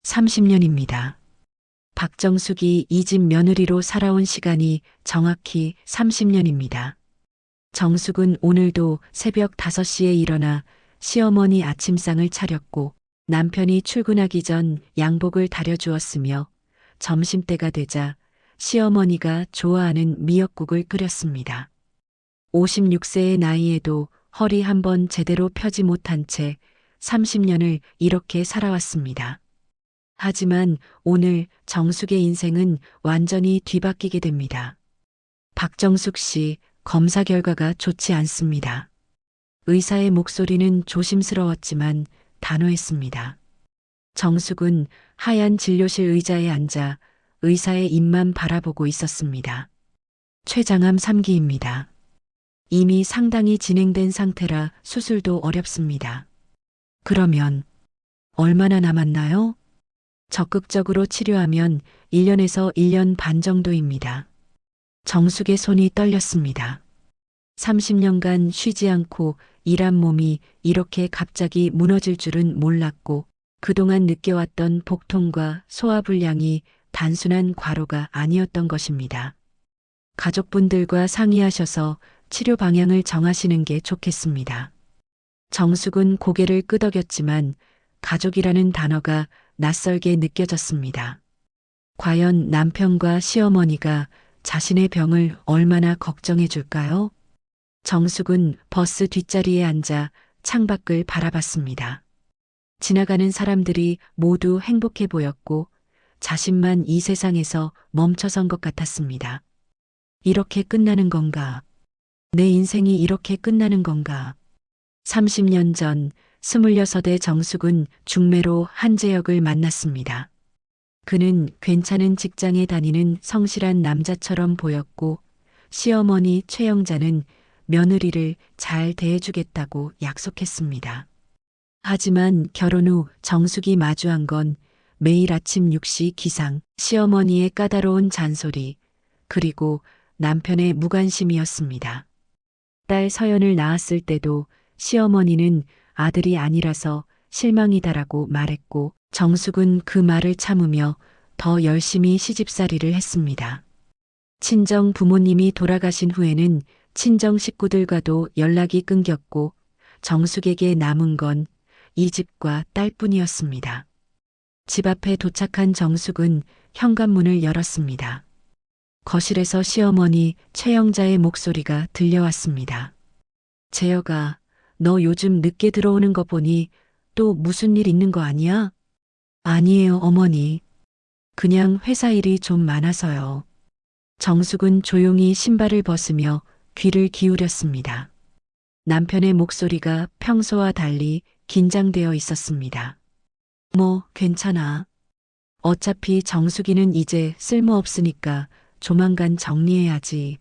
30년입니다. 박정숙이 이 집 며느리로 살아온 시간이 정확히 30년입니다. 정숙은 오늘도 새벽 5시에 일어나 시어머니 아침상을 차렸고 남편이 출근하기 전 양복을 다려주었으며 점심때가 되자 시어머니가 좋아하는 미역국을 끓였습니다. 56세의 나이에도 허리 한번 제대로 펴지 못한 채 30년을 이렇게 살아왔습니다. 하지만 오늘 정숙의 인생은 완전히 뒤바뀌게 됩니다. 박정숙 씨 검사 결과가 좋지 않습니다. 의사의 목소리는 조심스러웠지만 단호했습니다. 정숙은 하얀 진료실 의자에 앉아 의사의 입만 바라보고 있었습니다. 췌장암 3기입니다. 이미 상당히 진행된 상태라 수술도 어렵습니다. 그러면 얼마나 남았나요? 적극적으로 치료하면 1년에서 1년 반 정도입니다. 정숙의 손이 떨렸습니다. 30년간 쉬지 않고 일한 몸이 이렇게 갑자기 무너질 줄은 몰랐고 그동안 느껴왔던 복통과 소화불량이 단순한 과로가 아니었던 것입니다. 가족분들과 상의하셔서 치료 방향을 정하시는 게 좋겠습니다. 정숙은 고개를 끄덕였지만 가족이라는 단어가 낯설게 느껴졌습니다. 과연 남편과 시어머니가 자신의 병을 얼마나 걱정해 줄까요? 정숙은 버스 뒷자리에 앉아 창밖을 바라봤습니다. 지나가는 사람들이 모두 행복해 보였고 자신만 이 세상에서 멈춰선 것 같았습니다. 이렇게 끝나는 건가? 내 인생이 이렇게 끝나는 건가? 30년 전 26의 정숙은 중매로 한재혁을 만났습니다. 그는 괜찮은 직장에 다니는 성실한 남자처럼 보였고 시어머니 최영자는 며느리를 잘 대해주겠다고 약속했습니다. 하지만 결혼 후 정숙이 마주한 건 매일 아침 6시 기상, 시어머니의 까다로운 잔소리, 그리고 남편의 무관심이었습니다. 딸 서연을 낳았을 때도 시어머니는 아들이 아니라서 실망이다라고 말했고 정숙은 그 말을 참으며 더 열심히 시집살이를 했습니다. 친정 부모님이 돌아가신 후에는 친정 식구들과도 연락이 끊겼고 정숙에게 남은 건 이 집과 딸뿐이었습니다. 집 앞에 도착한 정숙은 현관문을 열었습니다. 거실에서 시어머니 최영자의 목소리가 들려왔습니다. 재혁아, 너 요즘 늦게 들어오는 거 보니 또 무슨 일 있는 거 아니야? 아니에요, 어머니. 그냥 회사 일이 좀 많아서요. 정숙은 조용히 신발을 벗으며 귀를 기울였습니다. 남편의 목소리가 평소와 달리 긴장되어 있었습니다. 뭐, 괜찮아. 어차피 정숙이는 이제 쓸모없으니까 조만간 정리해야지.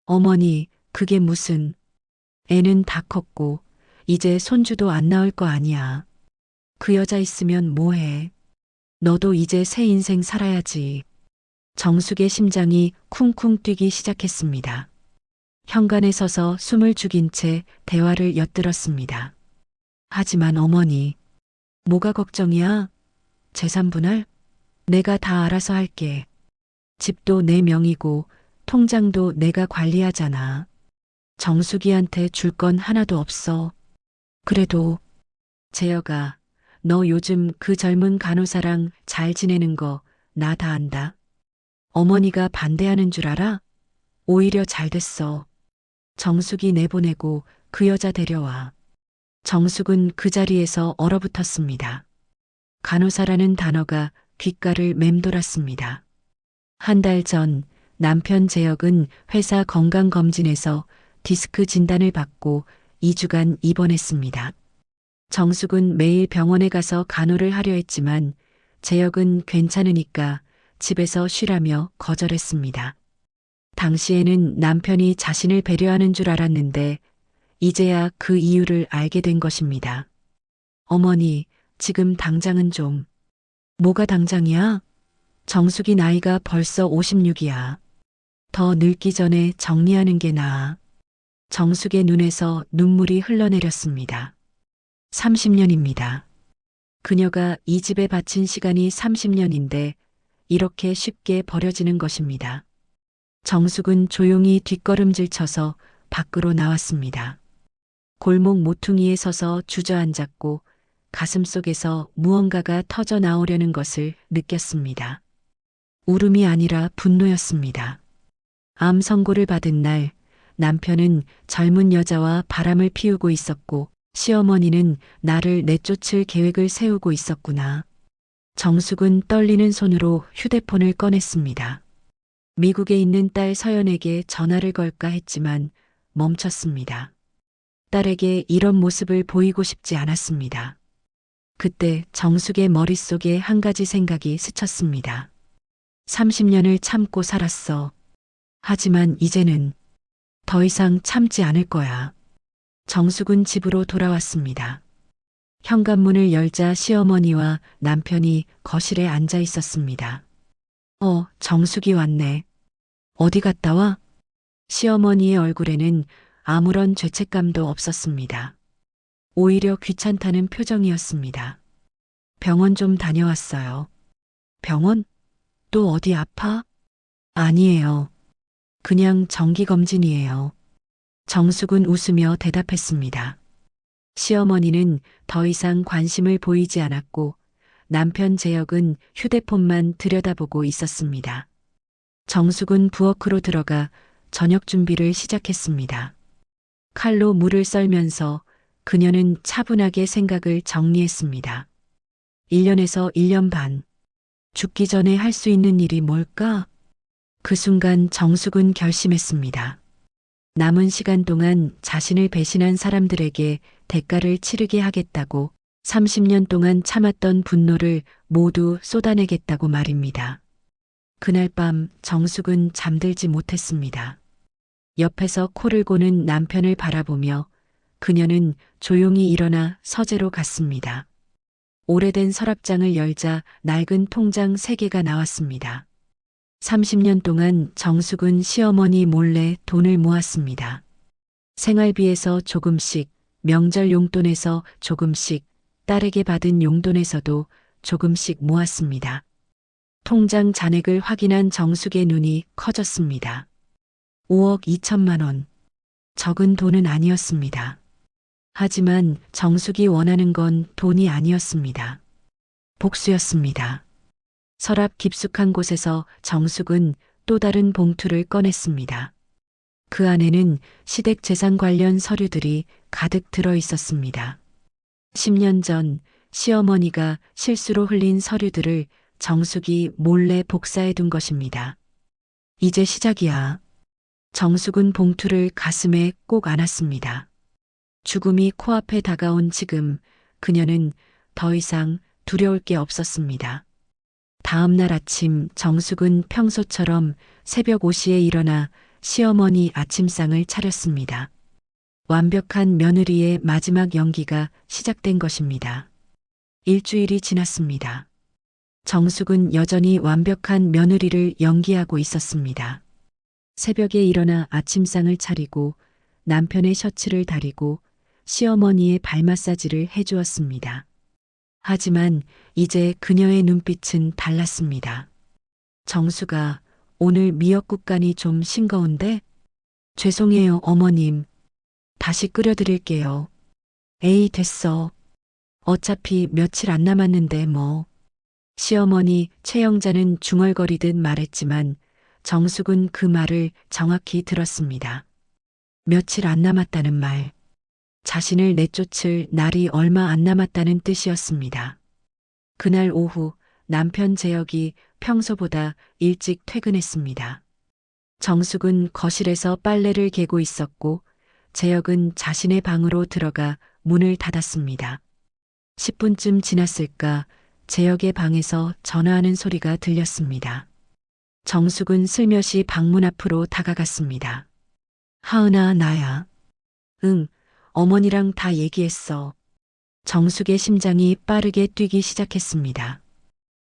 어머니, 그게 무슨. 애는 다 컸고 이제 손주도 안 나올 거 아니야. 그 여자 있으면 뭐해. 너도 이제 새 인생 살아야지. 정숙의 심장이 쿵쿵 뛰기 시작했습니다. 현관에 서서 숨을 죽인 채 대화를 엿들었습니다. 하지만 어머니, 뭐가 걱정이야? 재산 분할? 내가 다 알아서 할게. 집도 내 명이고 통장도 내가 관리하잖아. 정숙이한테 줄 건 하나도 없어. 그래도 재혁아, 너 요즘 그 젊은 간호사랑 잘 지내는 거 나 다 안다. 어머니가 반대하는 줄 알아? 오히려 잘 됐어. 정숙이 내보내고 그 여자 데려와. 정숙은 그 자리에서 얼어붙었습니다. 간호사라는 단어가 귓가를 맴돌았습니다. 한 달 전 남편 재혁은 회사 건강검진에서 디스크 진단을 받고 2주간 입원했습니다. 정숙은 매일 병원에 가서 간호를 하려 했지만 재혁은 괜찮으니까 집에서 쉬라며 거절했습니다. 당시에는 남편이 자신을 배려하는 줄 알았는데 이제야 그 이유를 알게 된 것입니다. 어머니, 지금 당장은 좀. 뭐가 당장이야? 정숙이 나이가 벌써 56이야. 더 늙기 전에 정리하는 게 나아. 정숙의 눈에서 눈물이 흘러내렸습니다. 30년입니다. 그녀가 이 집에 바친 시간이 30년인데 이렇게 쉽게 버려지는 것입니다. 정숙은 조용히 뒷걸음질 쳐서 밖으로 나왔습니다. 골목 모퉁이에 서서 주저앉았고 가슴속에서 무언가가 터져 나오려는 것을 느꼈습니다. 울음이 아니라 분노였습니다. 암 선고를 받은 날 남편은 젊은 여자와 바람을 피우고 있었고 시어머니는 나를 내쫓을 계획을 세우고 있었구나. 정숙은 떨리는 손으로 휴대폰을 꺼냈습니다. 미국에 있는 딸 서연에게 전화를 걸까 했지만 멈췄습니다. 딸에게 이런 모습을 보이고 싶지 않았습니다. 그때 정숙의 머릿속에 한 가지 생각이 스쳤습니다. 30년을 참고 살았어. 하지만 이제는 더 이상 참지 않을 거야. 정숙은 집으로 돌아왔습니다. 현관문을 열자 시어머니와 남편이 거실에 앉아 있었습니다. 정숙이 왔네. 어디 갔다 와? 시어머니의 얼굴에는 아무런 죄책감도 없었습니다. 오히려 귀찮다는 표정이었습니다. 병원 좀 다녀왔어요. 병원? 또 어디 아파? 아니에요. 그냥 정기검진이에요. 정숙은 웃으며 대답했습니다. 시어머니는 더 이상 관심을 보이지 않았고 남편 재혁은 휴대폰만 들여다보고 있었습니다. 정숙은 부엌으로 들어가 저녁 준비를 시작했습니다. 칼로 물을 썰면서 그녀는 차분하게 생각을 정리했습니다. 1년에서 1년 반. 죽기 전에 할 수 있는 일이 뭘까? 그 순간 정숙은 결심했습니다. 남은 시간 동안 자신을 배신한 사람들에게 대가를 치르게 하겠다고 30년 동안 참았던 분노를 모두 쏟아내겠다고 말입니다. 그날 밤 정숙은 잠들지 못했습니다. 옆에서 코를 고는 남편을 바라보며 그녀는 조용히 일어나 서재로 갔습니다. 오래된 서랍장을 열자 낡은 통장 3개가 나왔습니다. 30년 동안 정숙은 시어머니 몰래 돈을 모았습니다. 생활비에서 조금씩, 명절 용돈에서 조금씩, 딸에게 받은 용돈에서도 조금씩 모았습니다. 통장 잔액을 확인한 정숙의 눈이 커졌습니다. 5억 2천만 원. 적은 돈은 아니었습니다. 하지만 정숙이 원하는 건 돈이 아니었습니다. 복수였습니다. 서랍 깊숙한 곳에서 정숙은 또 다른 봉투를 꺼냈습니다. 그 안에는 시댁 재산 관련 서류들이 가득 들어 있었습니다. 10년 전 시어머니가 실수로 흘린 서류들을 정숙이 몰래 복사해 둔 것입니다. 이제 시작이야. 정숙은 봉투를 가슴에 꼭 안았습니다. 죽음이 코앞에 다가온 지금 그녀는 더 이상 두려울 게 없었습니다. 다음 날 아침 정숙은 평소처럼 새벽 5시에 일어나 시어머니 아침상을 차렸습니다. 완벽한 며느리의 마지막 연기가 시작된 것입니다. 일주일이 지났습니다. 정숙은 여전히 완벽한 며느리를 연기하고 있었습니다. 새벽에 일어나 아침상을 차리고 남편의 셔츠를 다리고 시어머니의 발 마사지를 해주었습니다. 하지만 이제 그녀의 눈빛은 달랐습니다. 정수가 오늘 미역국 간이 좀 싱거운데? 죄송해요, 어머님. 다시 끓여드릴게요. 에이, 됐어. 어차피 며칠 안 남았는데 뭐. 시어머니 최영자는 중얼거리듯 말했지만 정숙은 그 말을 정확히 들었습니다. 며칠 안 남았다는 말. 자신을 내쫓을 날이 얼마 안 남았다는 뜻이었습니다. 그날 오후 남편 재혁이 평소보다 일찍 퇴근했습니다. 정숙은 거실에서 빨래를 개고 있었고 재혁은 자신의 방으로 들어가 문을 닫았습니다. 10분쯤 지났을까 재혁의 방에서 전화하는 소리가 들렸습니다. 정숙은 슬며시 방문 앞으로 다가갔습니다. 하은아, 나야. 응, 어머니랑 다 얘기했어. 정숙의 심장이 빠르게 뛰기 시작했습니다.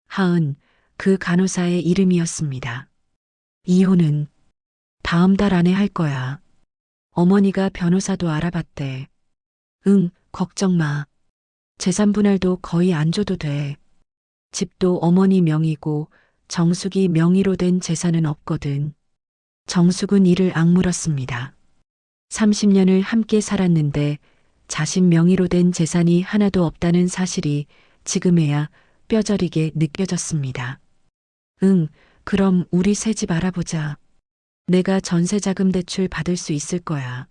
하은, 그 간호사의 이름이었습니다. 이혼은 다음 달 안에 할 거야. 어머니가 변호사도 알아봤대. 응, 걱정 마. 재산 분할도 거의 안 줘도 돼. 집도 어머니 명의고 정숙이 명의로 된 재산은 없거든. 정숙은 이를 악물었습니다. 30년을 함께 살았는데 자신 명의로 된 재산이 하나도 없다는 사실이 지금에야 뼈저리게 느껴졌습니다. 응, 그럼 우리 새 집 알아보자. 내가 전세자금 대출 받을 수 있을 거야.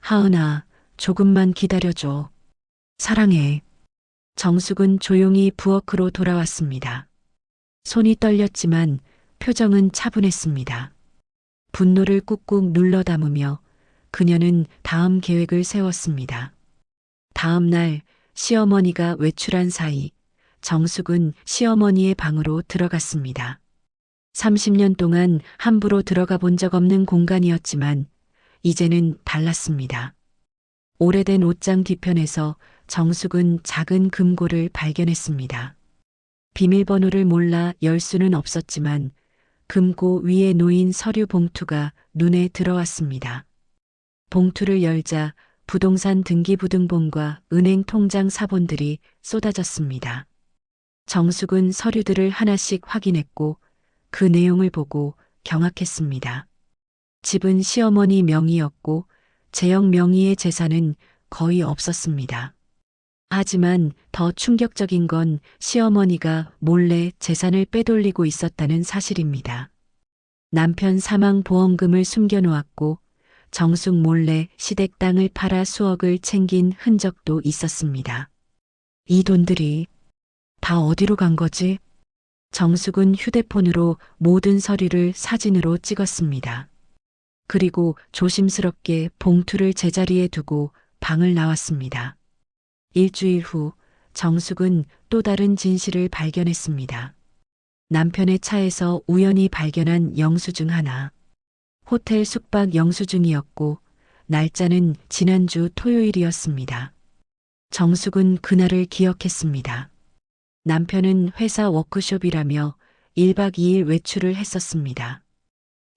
하은아, 조금만 기다려줘. 사랑해. 정숙은 조용히 부엌으로 돌아왔습니다. 손이 떨렸지만 표정은 차분했습니다. 분노를 꾹꾹 눌러 담으며 그녀는 다음 계획을 세웠습니다. 다음 날 시어머니가 외출한 사이 정숙은 시어머니의 방으로 들어갔습니다. 30년 동안 함부로 들어가 본 적 없는 공간이었지만 이제는 달랐습니다. 오래된 옷장 뒤편에서 정숙은 작은 금고를 발견했습니다. 비밀번호를 몰라 열 수는 없었지만 금고 위에 놓인 서류 봉투가 눈에 들어왔습니다. 봉투를 열자 부동산 등기부등본과 은행 통장 사본들이 쏟아졌습니다. 정숙은 서류들을 하나씩 확인했고 그 내용을 보고 경악했습니다. 집은 시어머니 명의였고 재영 명의의 재산은 거의 없었습니다. 하지만 더 충격적인 건 시어머니가 몰래 재산을 빼돌리고 있었다는 사실입니다. 남편 사망 보험금을 숨겨놓았고 정숙 몰래 시댁 땅을 팔아 수억을 챙긴 흔적도 있었습니다. 이 돈들이 다 어디로 간 거지? 정숙은 휴대폰으로 모든 서류를 사진으로 찍었습니다. 그리고 조심스럽게 봉투를 제자리에 두고 방을 나왔습니다. 일주일 후 정숙은 또 다른 진실을 발견했습니다. 남편의 차에서 우연히 발견한 영수증 하나. 호텔 숙박 영수증이었고 날짜는 지난주 토요일이었습니다. 정숙은 그날을 기억했습니다. 남편은 회사 워크숍이라며 1박 2일 외출을 했었습니다.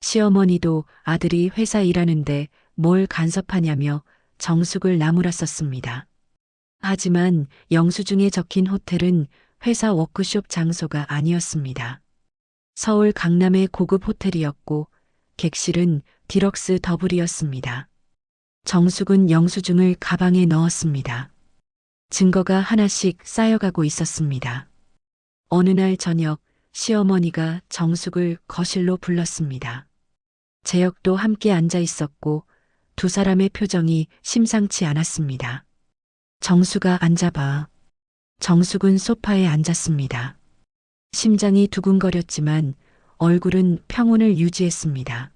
시어머니도 아들이 회사 일하는데 뭘 간섭하냐며 정숙을 나무랐었습니다. 하지만 영수증에 적힌 호텔은 회사 워크숍 장소가 아니었습니다. 서울 강남의 고급 호텔이었고 객실은 디럭스 더블이었습니다. 정숙은 영수증을 가방에 넣었습니다. 증거가 하나씩 쌓여가고 있었습니다. 어느 날 저녁 시어머니가 정숙을 거실로 불렀습니다. 재혁도 함께 앉아 있었고 두 사람의 표정이 심상치 않았습니다. 정숙아, 앉아봐. 정숙은 소파에 앉았습니다. 심장이 두근거렸지만 얼굴은 평온을 유지했습니다.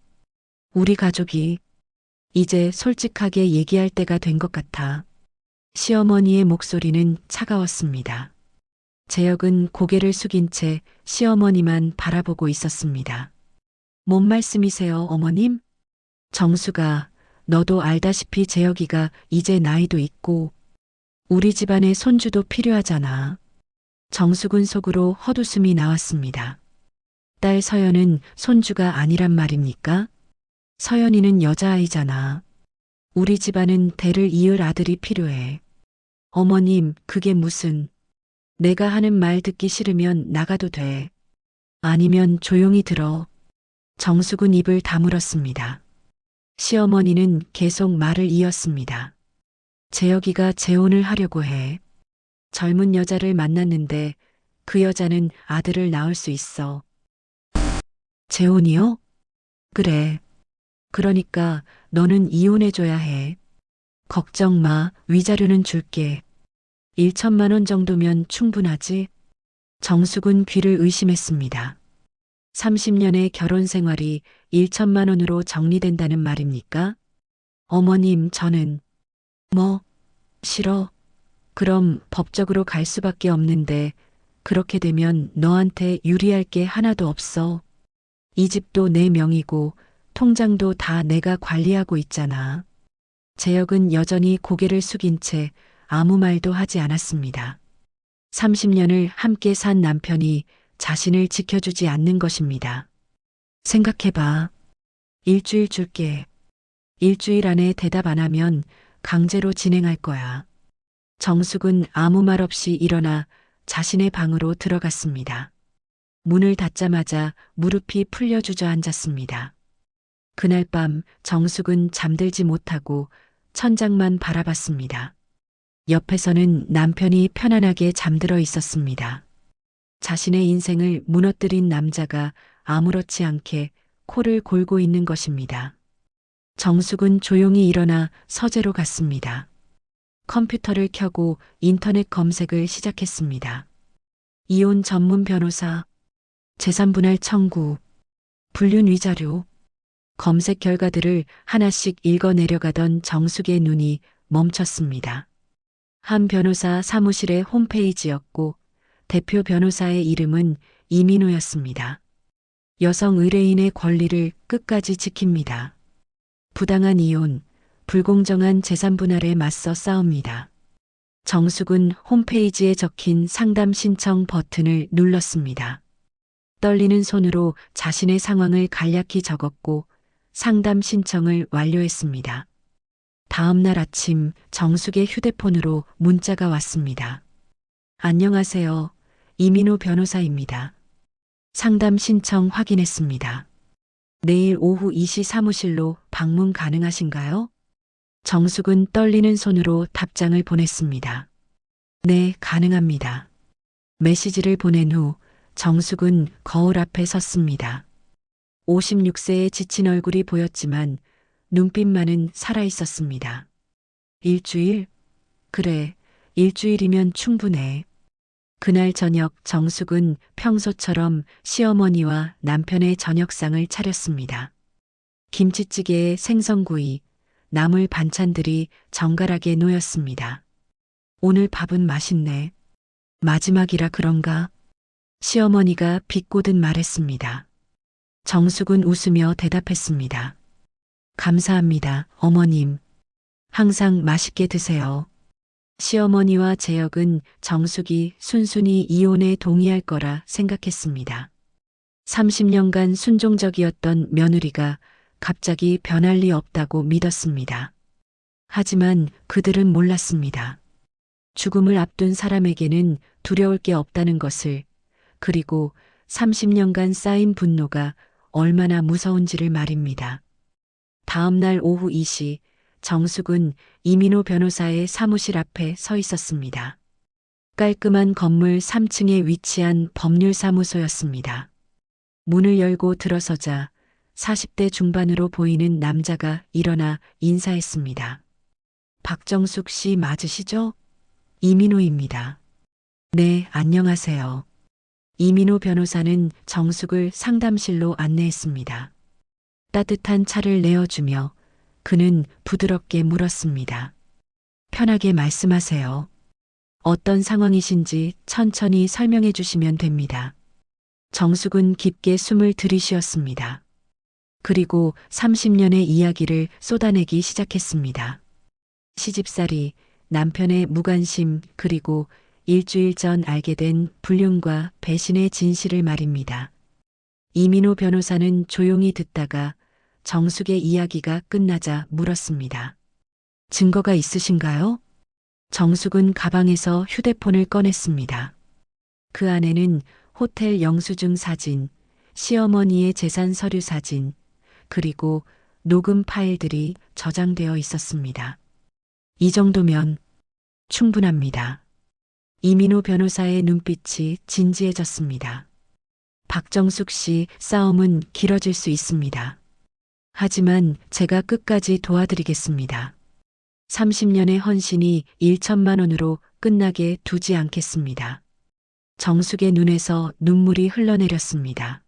우리 가족이 이제 솔직하게 얘기할 때가 된 것 같아. 시어머니의 목소리는 차가웠습니다. 재혁은 고개를 숙인 채 시어머니만 바라보고 있었습니다. 뭔 말씀이세요, 어머님? 정수가, 너도 알다시피 재혁이가 이제 나이도 있고 우리 집안에 손주도 필요하잖아. 정숙은 속으로 헛웃음이 나왔습니다. 딸 서연은 손주가 아니란 말입니까? 서연이는 여자아이잖아. 우리 집안은 대를 이을 아들이 필요해. 어머님, 그게 무슨... 내가 하는 말 듣기 싫으면 나가도 돼. 아니면 조용히 들어. 정숙은 입을 다물었습니다. 시어머니는 계속 말을 이었습니다. 재혁이가 재혼을 하려고 해. 젊은 여자를 만났는데 그 여자는 아들을 낳을 수 있어. 재혼이요? 그래. 그러니까 너는 이혼해줘야 해. 걱정 마, 위자료는 줄게. 1천만 원 정도면 충분하지? 정숙은 귀를 의심했습니다. 30년의 결혼 생활이 1천만 원으로 정리된다는 말입니까? 어머님, 저는... 뭐? 싫어? 그럼 법적으로 갈 수밖에 없는데 그렇게 되면 너한테 유리할 게 하나도 없어. 이 집도 내 명이고 통장도 다 내가 관리하고 있잖아. 재혁은 여전히 고개를 숙인 채 아무 말도 하지 않았습니다. 30년을 함께 산 남편이 자신을 지켜주지 않는 것입니다. 생각해봐. 일주일 줄게. 일주일 안에 대답 안 하면 강제로 진행할 거야. 정숙은 아무 말 없이 일어나 자신의 방으로 들어갔습니다. 문을 닫자마자 무릎이 풀려 주저앉았습니다. 그날 밤 정숙은 잠들지 못하고 천장만 바라봤습니다. 옆에서는 남편이 편안하게 잠들어 있었습니다. 자신의 인생을 무너뜨린 남자가 아무렇지 않게 코를 골고 있는 것입니다. 정숙은 조용히 일어나 서재로 갔습니다. 컴퓨터를 켜고 인터넷 검색을 시작했습니다. 이혼 전문 변호사, 재산분할 청구, 불륜 위자료, 검색 결과들을 하나씩 읽어 내려가던 정숙의 눈이 멈췄습니다. 한 변호사 사무실의 홈페이지였고 대표 변호사의 이름은 이민호였습니다. 여성 의뢰인의 권리를 끝까지 지킵니다. 부당한 이혼, 불공정한 재산 분할에 맞서 싸웁니다. 정숙은 홈페이지에 적힌 상담 신청 버튼을 눌렀습니다. 떨리는 손으로 자신의 상황을 간략히 적었고 상담 신청을 완료했습니다. 다음 날 아침 정숙의 휴대폰으로 문자가 왔습니다. 안녕하세요. 이민호 변호사입니다. 상담 신청 확인했습니다. 내일 오후 2시 사무실로 방문 가능하신가요? 정숙은 떨리는 손으로 답장을 보냈습니다. 네, 가능합니다. 메시지를 보낸 후 정숙은 거울 앞에 섰습니다. 56세의 지친 얼굴이 보였지만 눈빛만은 살아있었습니다. 일주일? 그래, 일주일이면 충분해. 그날 저녁 정숙은 평소처럼 시어머니와 남편의 저녁상을 차렸습니다. 김치찌개에 생선구이, 나물 반찬들이 정갈하게 놓였습니다. 오늘 밥은 맛있네. 마지막이라 그런가? 시어머니가 비꼬듯 말했습니다. 정숙은 웃으며 대답했습니다. 감사합니다, 어머님. 항상 맛있게 드세요. 시어머니와 재혁은 정숙이 순순히 이혼에 동의할 거라 생각했습니다. 30년간 순종적이었던 며느리가 갑자기 변할 리 없다고 믿었습니다. 하지만 그들은 몰랐습니다. 죽음을 앞둔 사람에게는 두려울 게 없다는 것을, 그리고 30년간 쌓인 분노가 얼마나 무서운지를 말입니다. 다음 날 오후 2시 정숙은 이민호 변호사의 사무실 앞에 서 있었습니다. 깔끔한 건물 3층에 위치한 법률사무소였습니다. 문을 열고 들어서자 40대 중반으로 보이는 남자가 일어나 인사했습니다. 박정숙 씨 맞으시죠? 이민호입니다. 네, 안녕하세요. 이민호 변호사는 정숙을 상담실로 안내했습니다. 따뜻한 차를 내어주며 그는 부드럽게 물었습니다. 편하게 말씀하세요. 어떤 상황이신지 천천히 설명해 주시면 됩니다. 정숙은 깊게 숨을 들이쉬었습니다. 그리고 30년의 이야기를 쏟아내기 시작했습니다. 시집살이, 남편의 무관심, 그리고 일주일 전 알게 된 불륜과 배신의 진실을 말입니다. 이민호 변호사는 조용히 듣다가 정숙의 이야기가 끝나자 물었습니다. 증거가 있으신가요? 정숙은 가방에서 휴대폰을 꺼냈습니다. 그 안에는 호텔 영수증 사진, 시어머니의 재산 서류 사진, 그리고 녹음 파일들이 저장되어 있었습니다. 이 정도면 충분합니다. 이민호 변호사의 눈빛이 진지해졌습니다. 박정숙 씨 싸움은 길어질 수 있습니다. 하지만 제가 끝까지 도와드리겠습니다. 30년의 헌신이 1천만 원으로 끝나게 두지 않겠습니다. 정숙의 눈에서 눈물이 흘러내렸습니다.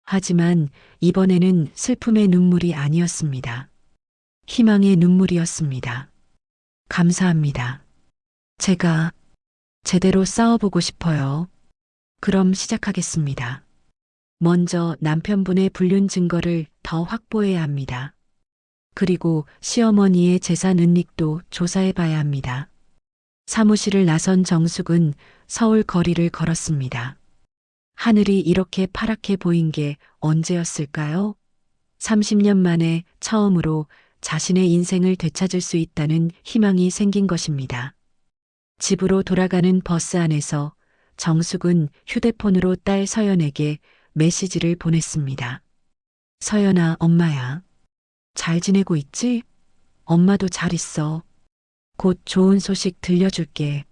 하지만 이번에는 슬픔의 눈물이 아니었습니다. 희망의 눈물이었습니다. 감사합니다. 제가 제대로 싸워보고 싶어요. 그럼 시작하겠습니다. 먼저 남편분의 불륜 증거를 더 확보해야 합니다. 그리고 시어머니의 재산 은닉도 조사해 봐야 합니다. 사무실을 나선 정숙은 서울 거리를 걸었습니다. 하늘이 이렇게 파랗게 보인 게 언제였을까요? 30년 만에 처음으로 자신의 인생을 되찾을 수 있다는 희망이 생긴 것입니다. 집으로 돌아가는 버스 안에서 정숙은 휴대폰으로 딸 서연에게 메시지를 보냈습니다. 서연아, 엄마야. 잘 지내고 있지? 엄마도 잘 있어. 곧 좋은 소식 들려줄게.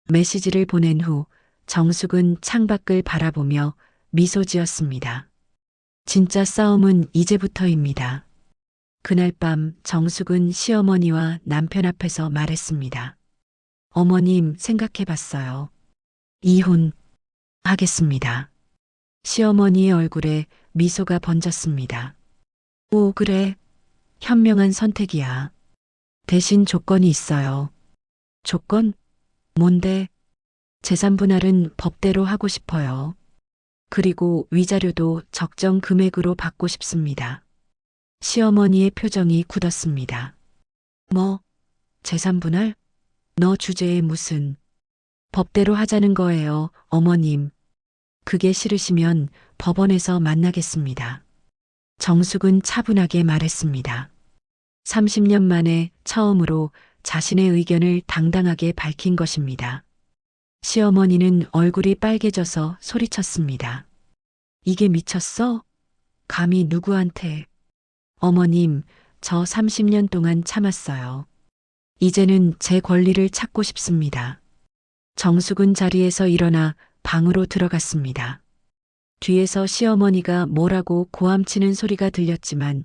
메시지를 보낸 후 정숙은 창밖을 바라보며 미소 지었습니다. 진짜 싸움은 이제부터입니다. 그날 밤 정숙은 시어머니와 남편 앞에서 말했습니다. 어머님, 생각해 봤어요. 이혼하겠습니다. 시어머니의 얼굴에 미소가 번졌습니다. 오, 그래. 현명한 선택이야. 대신 조건이 있어요. 조건? 뭔데? 재산 분할은 법대로 하고 싶어요. 그리고 위자료도 적정 금액으로 받고 싶습니다. 시어머니의 표정이 굳었습니다. 뭐? 재산 분할? 너 주제에 무슨? 법대로 하자는 거예요, 어머님. 그게 싫으시면 법원에서 만나겠습니다. 정숙은 차분하게 말했습니다. 30년 만에 처음으로 자신의 의견을 당당하게 밝힌 것입니다. 시어머니는 얼굴이 빨개져서 소리쳤습니다. 이게 미쳤어? 감히 누구한테? 어머님, 저 30년 동안 참았어요. 이제는 제 권리를 찾고 싶습니다. 정숙은 자리에서 일어나 방으로 들어갔습니다. 뒤에서 시어머니가 뭐라고 고함치는 소리가 들렸지만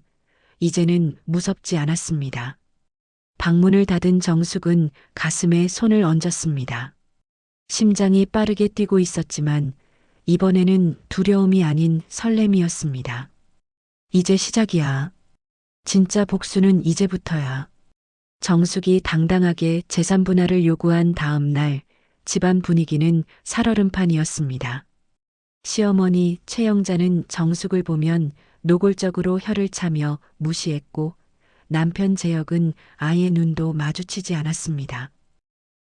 이제는 무섭지 않았습니다. 방문을 닫은 정숙은 가슴에 손을 얹었습니다. 심장이 빠르게 뛰고 있었지만 이번에는 두려움이 아닌 설렘이었습니다. 이제 시작이야. 진짜 복수는 이제부터야. 정숙이 당당하게 재산 분할을 요구한 다음 날 집안 분위기는 살얼음판이었습니다. 시어머니 최영자는 정숙을 보면 노골적으로 혀를 차며 무시했고 남편 재혁은 아예 눈도 마주치지 않았습니다.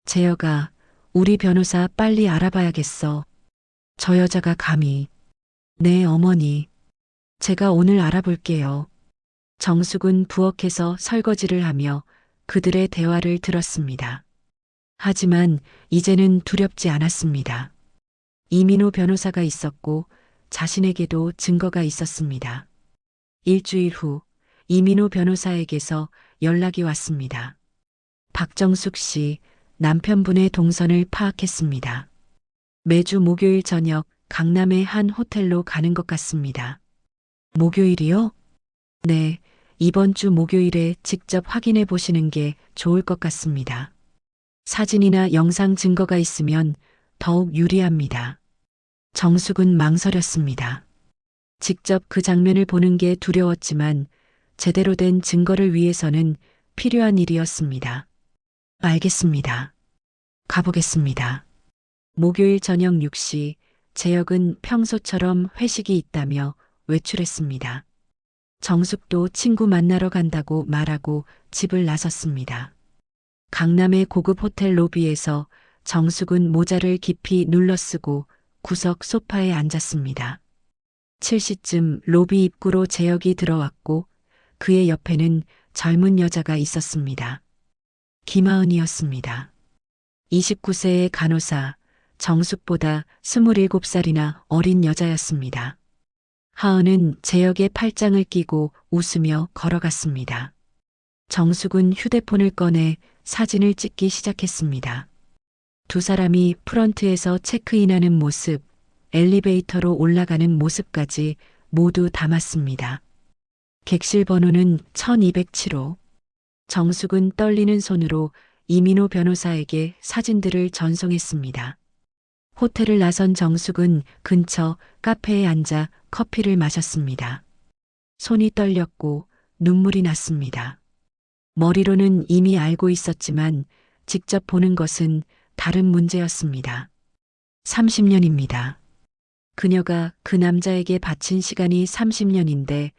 재혁아, 우리 변호사 빨리 알아봐야겠어. 저 여자가 감히. 네, 어머니. 제가 오늘 알아볼게요. 정숙은 부엌에서 설거지를 하며 그들의 대화를 들었습니다. 하지만 이제는 두렵지 않았습니다. 이민호 변호사가 있었고 자신에게도 증거가 있었습니다. 일주일 후 이민호 변호사에게서 연락이 왔습니다. 박정숙 씨, 남편분의 동선을 파악했습니다. 매주 목요일 저녁 강남의 한 호텔로 가는 것 같습니다. 목요일이요? 네, 이번 주 목요일에 직접 확인해 보시는 게 좋을 것 같습니다. 사진이나 영상 증거가 있으면 더욱 유리합니다. 정숙은 망설였습니다. 직접 그 장면을 보는 게 두려웠지만 제대로 된 증거를 위해서는 필요한 일이었습니다. 알겠습니다. 가보겠습니다. 목요일 저녁 6시 재혁은 평소처럼 회식이 있다며 외출했습니다. 정숙도 친구 만나러 간다고 말하고 집을 나섰습니다. 강남의 고급 호텔 로비에서 정숙은 모자를 깊이 눌러쓰고 구석 소파에 앉았습니다. 7시쯤 로비 입구로 재혁이 들어왔고 그의 옆에는 젊은 여자가 있었습니다. 김하은이었습니다. 29세의 간호사, 정숙보다 27살이나 어린 여자였습니다. 하은은 재혁의 팔짱을 끼고 웃으며 걸어갔습니다. 정숙은 휴대폰을 꺼내 사진을 찍기 시작했습니다. 두 사람이 프런트에서 체크인하는 모습, 엘리베이터로 올라가는 모습까지 모두 담았습니다. 객실 번호는 1207호. 정숙은 떨리는 손으로 이민호 변호사에게 사진들을 전송했습니다. 호텔을 나선 정숙은 근처 카페에 앉아 커피를 마셨습니다. 손이 떨렸고 눈물이 났습니다. 머리로는 이미 알고 있었지만 직접 보는 것은 다른 문제였습니다. 30년입니다. 그녀가 그 남자에게 바친 시간이 30년인데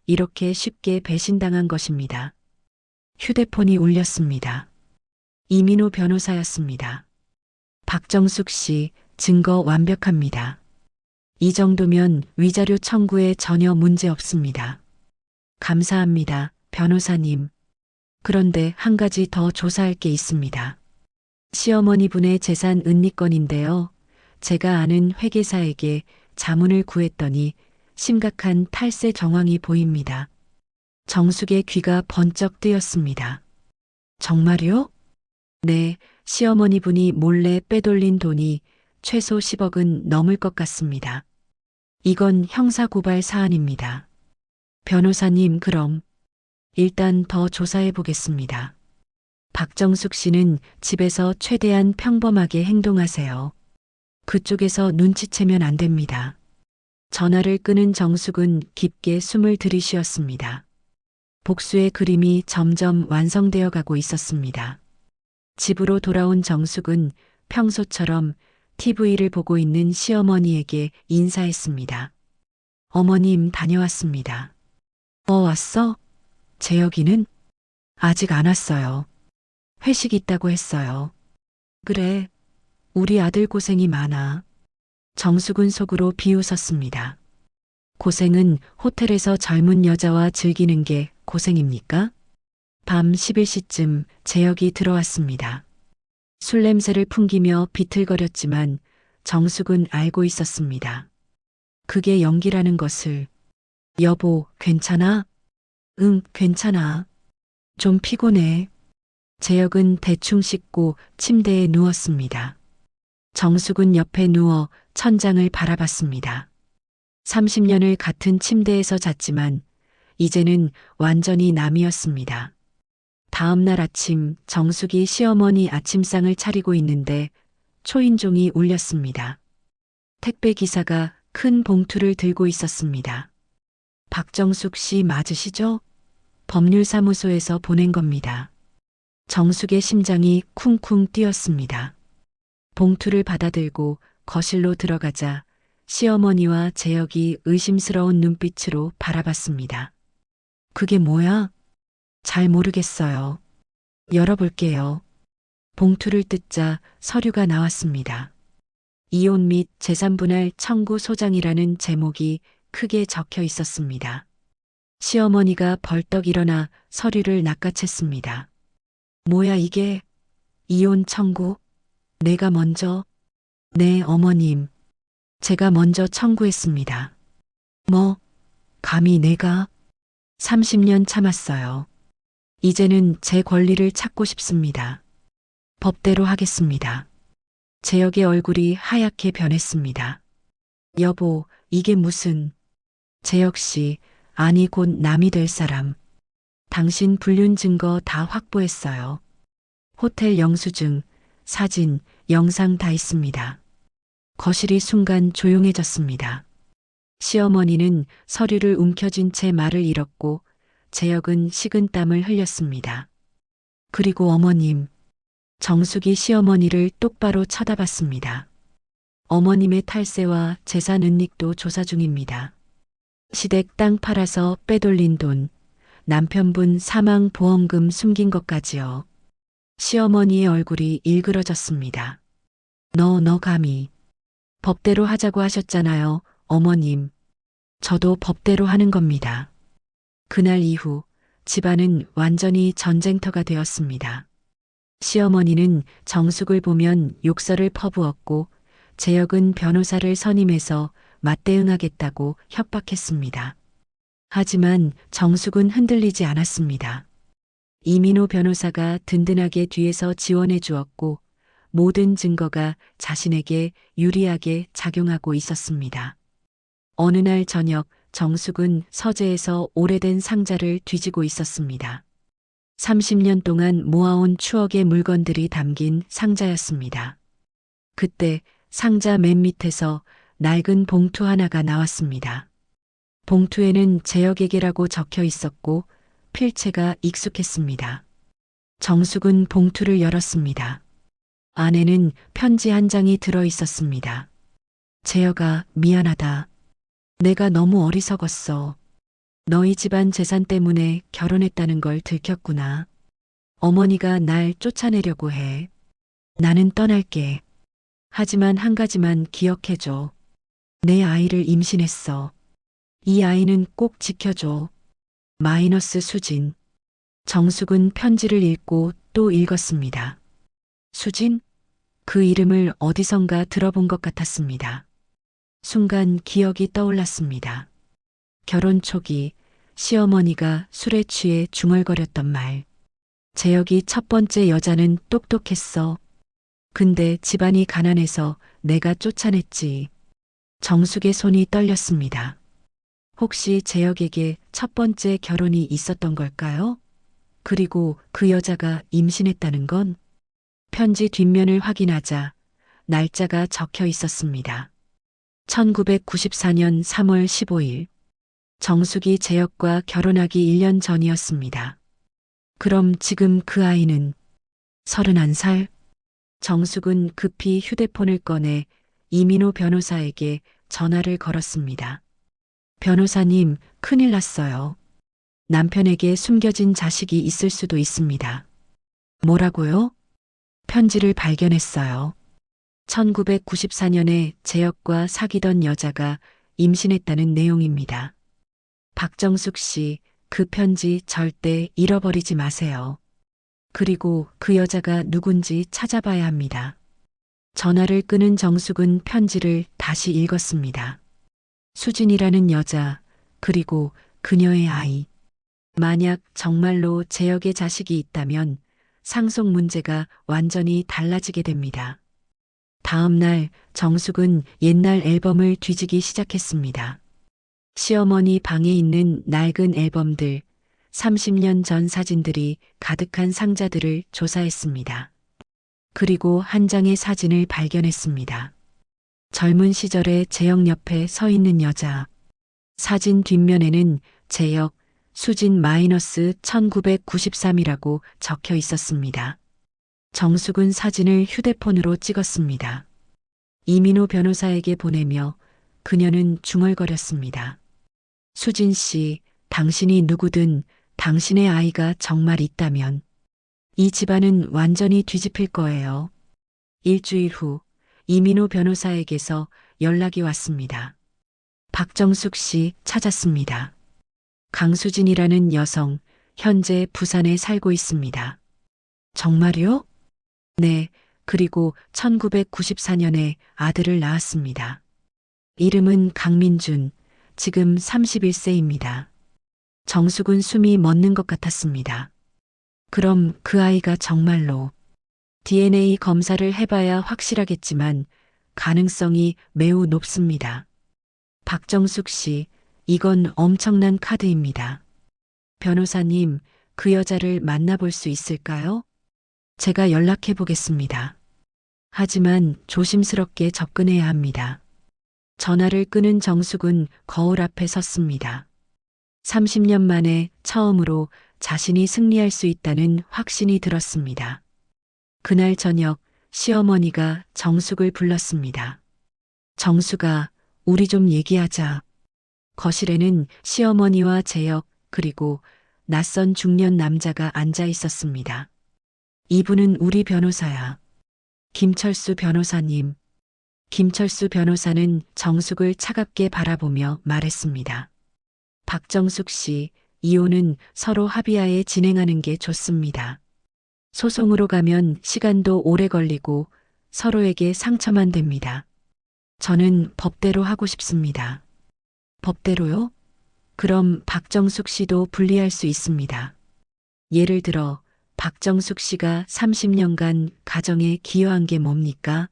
이렇게 쉽게 배신당한 것입니다. 휴대폰이 울렸습니다. 이민호 변호사였습니다. 박정숙 씨, 증거 완벽합니다. 이 정도면 위자료 청구에 전혀 문제 없습니다. 감사합니다, 변호사님. 그런데 한 가지 더 조사할 게 있습니다. 시어머니 분의 재산 은닉건인데요. 제가 아는 회계사에게 자문을 구했더니 심각한 탈세 정황이 보입니다. 정숙의 귀가 번쩍 뜨였습니다. 정말요? 네, 시어머니 분이 몰래 빼돌린 돈이 최소 10억은 넘을 것 같습니다. 이건 형사고발 사안입니다. 변호사님, 그럼 일단 더 조사해 보겠습니다. 박정숙 씨는 집에서 최대한 평범하게 행동하세요. 그쪽에서 눈치채면 안 됩니다. 전화를 끊은 정숙은 깊게 숨을 들이쉬었습니다. 복수의 그림이 점점 완성되어 가고 있었습니다. 집으로 돌아온 정숙은 평소처럼 TV를 보고 있는 시어머니에게 인사했습니다. 어머님, 다녀왔습니다. 왔어? 재혁이는? 아직 안 왔어요. 회식 있다고 했어요. 그래, 우리 아들 고생이 많아. 정숙은 속으로 비웃었습니다. 고생은 호텔에서 젊은 여자와 즐기는 게 고생입니까? 밤 11시쯤 재혁이 들어왔습니다. 술 냄새를 풍기며 비틀거렸지만 정숙은 알고 있었습니다. 그게 연기라는 것을. 여보, 괜찮아? 응, 괜찮아. 좀 피곤해. 재혁은 대충 씻고 침대에 누웠습니다. 정숙은 옆에 누워 천장을 바라봤습니다. 30년을 같은 침대에서 잤지만 이제는 완전히 남이었습니다. 다음 날 아침 정숙이 시어머니 아침상을 차리고 있는데 초인종이 울렸습니다. 택배 기사가 큰 봉투를 들고 있었습니다. 박정숙 씨 맞으시죠? 법률사무소에서 보낸 겁니다. 정숙의 심장이 쿵쿵 뛰었습니다. 봉투를 받아들고 거실로 들어가자 시어머니와 재혁이 의심스러운 눈빛으로 바라봤습니다. 그게 뭐야? 잘 모르겠어요. 열어볼게요. 봉투를 뜯자 서류가 나왔습니다. 이혼 및 재산분할 청구 소장이라는 제목이 크게 적혀 있었습니다. 시어머니가 벌떡 일어나 서류를 낚아챘습니다. 뭐야 이게? 이혼 청구? 내가 먼저? 네, 어머님. 제가 먼저 청구했습니다. 뭐? 감히 내가? 30년 참았어요. 이제는 제 권리를 찾고 싶습니다. 법대로 하겠습니다. 재혁의 얼굴이 하얗게 변했습니다. 여보, 이게 무슨... 재혁 씨, 아니 곧 남이 될 사람. 당신 불륜 증거 다 확보했어요. 호텔 영수증, 사진, 영상 다 있습니다. 거실이 순간 조용해졌습니다. 시어머니는 서류를 움켜쥔 채 말을 잃었고 재혁은 식은땀을 흘렸습니다. 그리고 어머님, 정숙이 시어머니를 똑바로 쳐다봤습니다. 어머님의 탈세와 재산 은닉도 조사 중입니다. 시댁 땅 팔아서 빼돌린 돈, 남편분 사망 보험금 숨긴 것까지요. 시어머니의 얼굴이 일그러졌습니다. 너 감히. 법대로 하자고 하셨잖아요, 어머님. 저도 법대로 하는 겁니다. 그날 이후 집안은 완전히 전쟁터가 되었습니다. 시어머니는 정숙을 보면 욕설을 퍼부었고 재혁은 변호사를 선임해서 맞대응하겠다고 협박했습니다. 하지만 정숙은 흔들리지 않았습니다. 이민호 변호사가 든든하게 뒤에서 지원해 주었고 모든 증거가 자신에게 유리하게 작용하고 있었습니다. 어느 날 저녁 정숙은 서재에서 오래된 상자를 뒤지고 있었습니다. 30년 동안 모아온 추억의 물건들이 담긴 상자였습니다. 그때 상자 맨 밑에서 낡은 봉투 하나가 나왔습니다. 봉투에는 재혁에게라고 적혀 있었고 필체가 익숙했습니다. 정숙은 봉투를 열었습니다. 안에는 편지 한 장이 들어 있었습니다. 재혁아, 미안하다. 내가 너무 어리석었어. 너희 집안 재산 때문에 결혼했다는 걸 들켰구나. 어머니가 날 쫓아내려고 해. 나는 떠날게. 하지만 한 가지만 기억해줘. 내 아이를 임신했어. 이 아이는 꼭 지켜줘. 마이너스 수진. 정숙은 편지를 읽고 또 읽었습니다. 수진? 그 이름을 어디선가 들어본 것 같았습니다. 순간 기억이 떠올랐습니다. 결혼 초기 시어머니가 술에 취해 중얼거렸던 말. 재혁이 첫 번째 여자는 똑똑했어. 근데 집안이 가난해서 내가 쫓아냈지. 정숙의 손이 떨렸습니다. 혹시 재혁에게 첫 번째 결혼이 있었던 걸까요? 그리고 그 여자가 임신했다는 건? 편지 뒷면을 확인하자 날짜가 적혀 있었습니다. 1994년 3월 15일. 정숙이 재혁과 결혼하기 1년 전이었습니다. 그럼 지금 그 아이는 31살? 정숙은 급히 휴대폰을 꺼내 이민호 변호사에게 전화를 걸었습니다. 변호사님, 큰일 났어요. 남편에게 숨겨진 자식이 있을 수도 있습니다. 뭐라고요? 편지를 발견했어요. 1994년에 재혁과 사귀던 여자가 임신했다는 내용입니다. 박정숙 씨, 그 편지 절대 잃어버리지 마세요. 그리고 그 여자가 누군지 찾아봐야 합니다. 전화를 끊은 정숙은 편지를 다시 읽었습니다. 수진이라는 여자, 그리고 그녀의 아이. 만약 정말로 재혁의 자식이 있다면 상속 문제가 완전히 달라지게 됩니다. 다음 날 정숙은 옛날 앨범을 뒤지기 시작했습니다. 시어머니 방에 있는 낡은 앨범들, 30년 전 사진들이 가득한 상자들을 조사했습니다. 그리고 한 장의 사진을 발견했습니다. 젊은 시절에 재혁 옆에 서 있는 여자. 사진 뒷면에는 재혁, 수진 마이너스 1993이라고 적혀 있었습니다. 정숙은 사진을 휴대폰으로 찍었습니다. 이민호 변호사에게 보내며 그녀는 중얼거렸습니다. 수진 씨, 당신이 누구든 당신의 아이가 정말 있다면 이 집안은 완전히 뒤집힐 거예요. 일주일 후 이민호 변호사에게서 연락이 왔습니다. 박정숙 씨 찾았습니다. 강수진이라는 여성, 현재 부산에 살고 있습니다. 정말요? 네, 그리고 1994년에 아들을 낳았습니다. 이름은 강민준, 지금 31세입니다. 정숙은 숨이 멎는 것 같았습니다. 그럼 그 아이가 정말로 DNA 검사를 해봐야 확실하겠지만 가능성이 매우 높습니다. 박정숙 씨, 이건 엄청난 카드입니다. 변호사님, 그 여자를 만나볼 수 있을까요? 제가 연락해 보겠습니다. 하지만 조심스럽게 접근해야 합니다. 전화를 끊은 정숙은 거울 앞에 섰습니다. 30년 만에 처음으로 자신이 승리할 수 있다는 확신이 들었습니다. 그날 저녁 시어머니가 정숙을 불렀습니다. 정숙아, 우리 좀 얘기하자. 거실에는 시어머니와 재혁 그리고 낯선 중년 남자가 앉아 있었습니다. 이분은 우리 변호사야. 김철수 변호사님. 김철수 변호사는 정숙을 차갑게 바라보며 말했습니다. 박정숙 씨, 이혼은 서로 합의하에 진행하는 게 좋습니다. 소송으로 가면 시간도 오래 걸리고 서로에게 상처만 됩니다. 저는 법대로 하고 싶습니다. 법대로요? 그럼 박정숙 씨도 불리할 수 있습니다. 예를 들어 박정숙 씨가 30년간 가정에 기여한 게 뭡니까?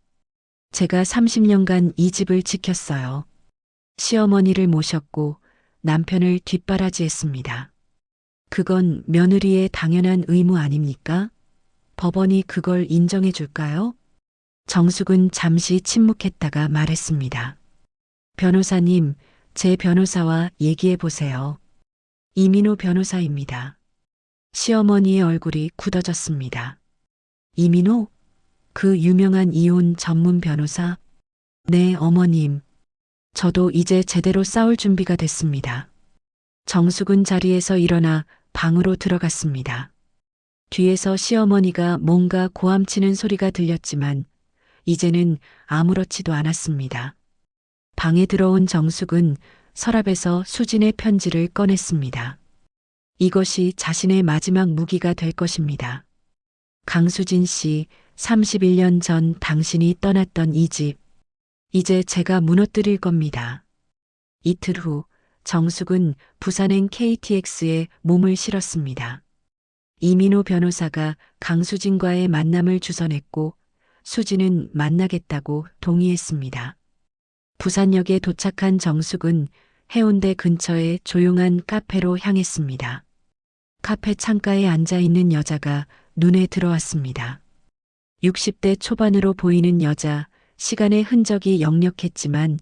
제가 30년간 이 집을 지켰어요. 시어머니를 모셨고 남편을 뒷바라지했습니다. 그건 며느리의 당연한 의무 아닙니까? 법원이 그걸 인정해 줄까요? 정숙은 잠시 침묵했다가 말했습니다. 변호사님, 제 변호사와 얘기해 보세요. 이민호 변호사입니다. 시어머니의 얼굴이 굳어졌습니다. 이민호? 그 유명한 이혼 전문 변호사? 네, 어머님. 저도 이제 제대로 싸울 준비가 됐습니다. 정숙은 자리에서 일어나 방으로 들어갔습니다. 뒤에서 시어머니가 뭔가 고함치는 소리가 들렸지만 이제는 아무렇지도 않았습니다. 방에 들어온 정숙은 서랍에서 수진의 편지를 꺼냈습니다. 이것이 자신의 마지막 무기가 될 것입니다. 강수진 씨, 31년 전 당신이 떠났던 이 집, 이제 제가 무너뜨릴 겁니다. 이틀 후 정숙은 부산행 KTX에 몸을 실었습니다. 이민호 변호사가 강수진과의 만남을 주선했고 수진은 만나겠다고 동의했습니다. 부산역에 도착한 정숙은 해운대 근처의 조용한 카페로 향했습니다. 카페 창가에 앉아 있는 여자가 눈에 들어왔습니다. 60대 초반으로 보이는 여자, 시간의 흔적이 역력했지만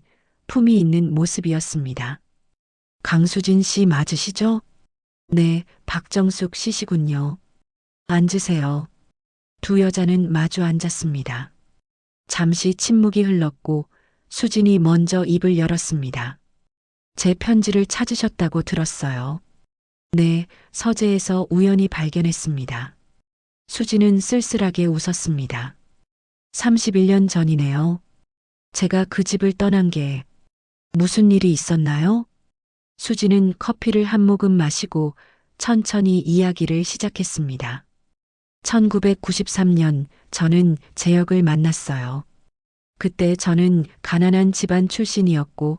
품이 있는 모습이었습니다. 강수진 씨 맞으시죠? 네, 박정숙 씨시군요. 앉으세요. 두 여자는 마주 앉았습니다. 잠시 침묵이 흘렀고 수진이 먼저 입을 열었습니다. 제 편지를 찾으셨다고 들었어요. 네, 서재에서 우연히 발견했습니다. 수진은 쓸쓸하게 웃었습니다. 31년 전이네요. 제가 그 집을 떠난 게 무슨 일이 있었나요? 수진은 커피를 한 모금 마시고 천천히 이야기를 시작했습니다. 1993년 저는 재혁을 만났어요. 그때 저는 가난한 집안 출신이었고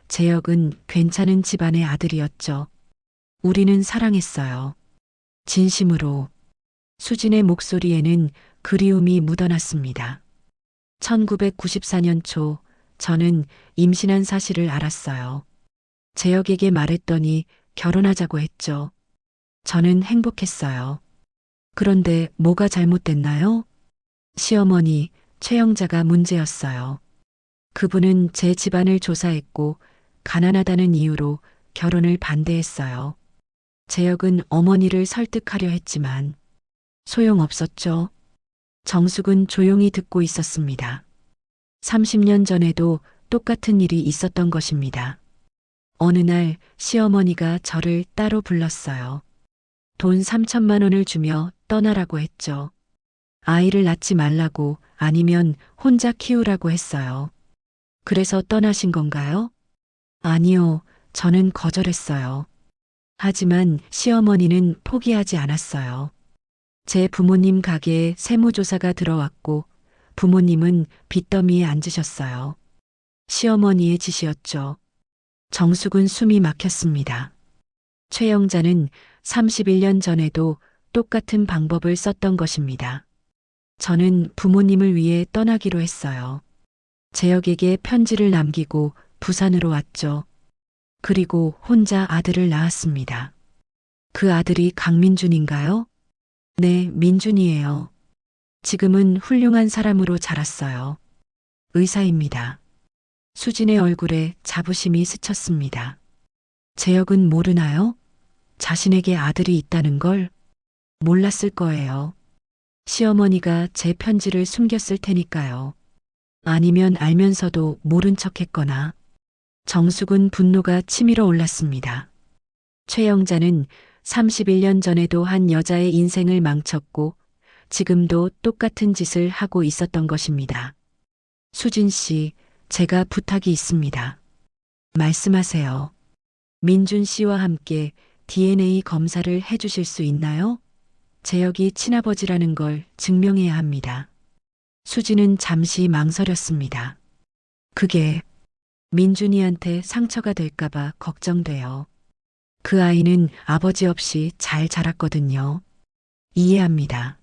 재혁은 괜찮은 집안의 아들이었죠. 우리는 사랑했어요. 진심으로. 수진의 목소리에는 그리움이 묻어났습니다. 1994년 초 저는 임신한 사실을 알았어요. 재혁에게 말했더니 결혼하자고 했죠. 저는 행복했어요. 그런데 뭐가 잘못됐나요? 시어머니, 최영자가 문제였어요. 그분은 제 집안을 조사했고 가난하다는 이유로 결혼을 반대했어요. 재혁은 어머니를 설득하려 했지만 소용없었죠. 정숙은 조용히 듣고 있었습니다. 30년 전에도 똑같은 일이 있었던 것입니다. 어느 날 시어머니가 저를 따로 불렀어요. 돈 3천만 원을 주며 떠나라고 했죠. 아이를 낳지 말라고 아니면 혼자 키우라고 했어요. 그래서 떠나신 건가요? 아니요, 저는 거절했어요. 하지만 시어머니는 포기하지 않았어요. 제 부모님 가게에 세무조사가 들어왔고 부모님은 빚더미에 앉으셨어요. 시어머니의 짓이었죠. 정숙은 숨이 막혔습니다. 최영자는 31년 전에도 똑같은 방법을 썼던 것입니다. 저는 부모님을 위해 떠나기로 했어요. 재혁에게 편지를 남기고 부산으로 왔죠. 그리고 혼자 아들을 낳았습니다. 그 아들이 강민준인가요? 네, 민준이에요. 지금은 훌륭한 사람으로 자랐어요. 의사입니다. 수진의 얼굴에 자부심이 스쳤습니다. 재혁은 모르나요? 자신에게 아들이 있다는 걸 몰랐을 거예요. 시어머니가 제 편지를 숨겼을 테니까요. 아니면 알면서도 모른 척 했거나. 정숙은 분노가 치밀어 올랐습니다. 최영자는 31년 전에도 한 여자의 인생을 망쳤고 지금도 똑같은 짓을 하고 있었던 것입니다. 수진 씨, 제가 부탁이 있습니다. 말씀하세요. 민준 씨와 함께 DNA 검사를 해주실 수 있나요? 재혁이 친아버지라는 걸 증명해야 합니다. 수진은 잠시 망설였습니다. 그게 민준이한테 상처가 될까봐 걱정돼요. 그 아이는 아버지 없이 잘 자랐거든요. 이해합니다.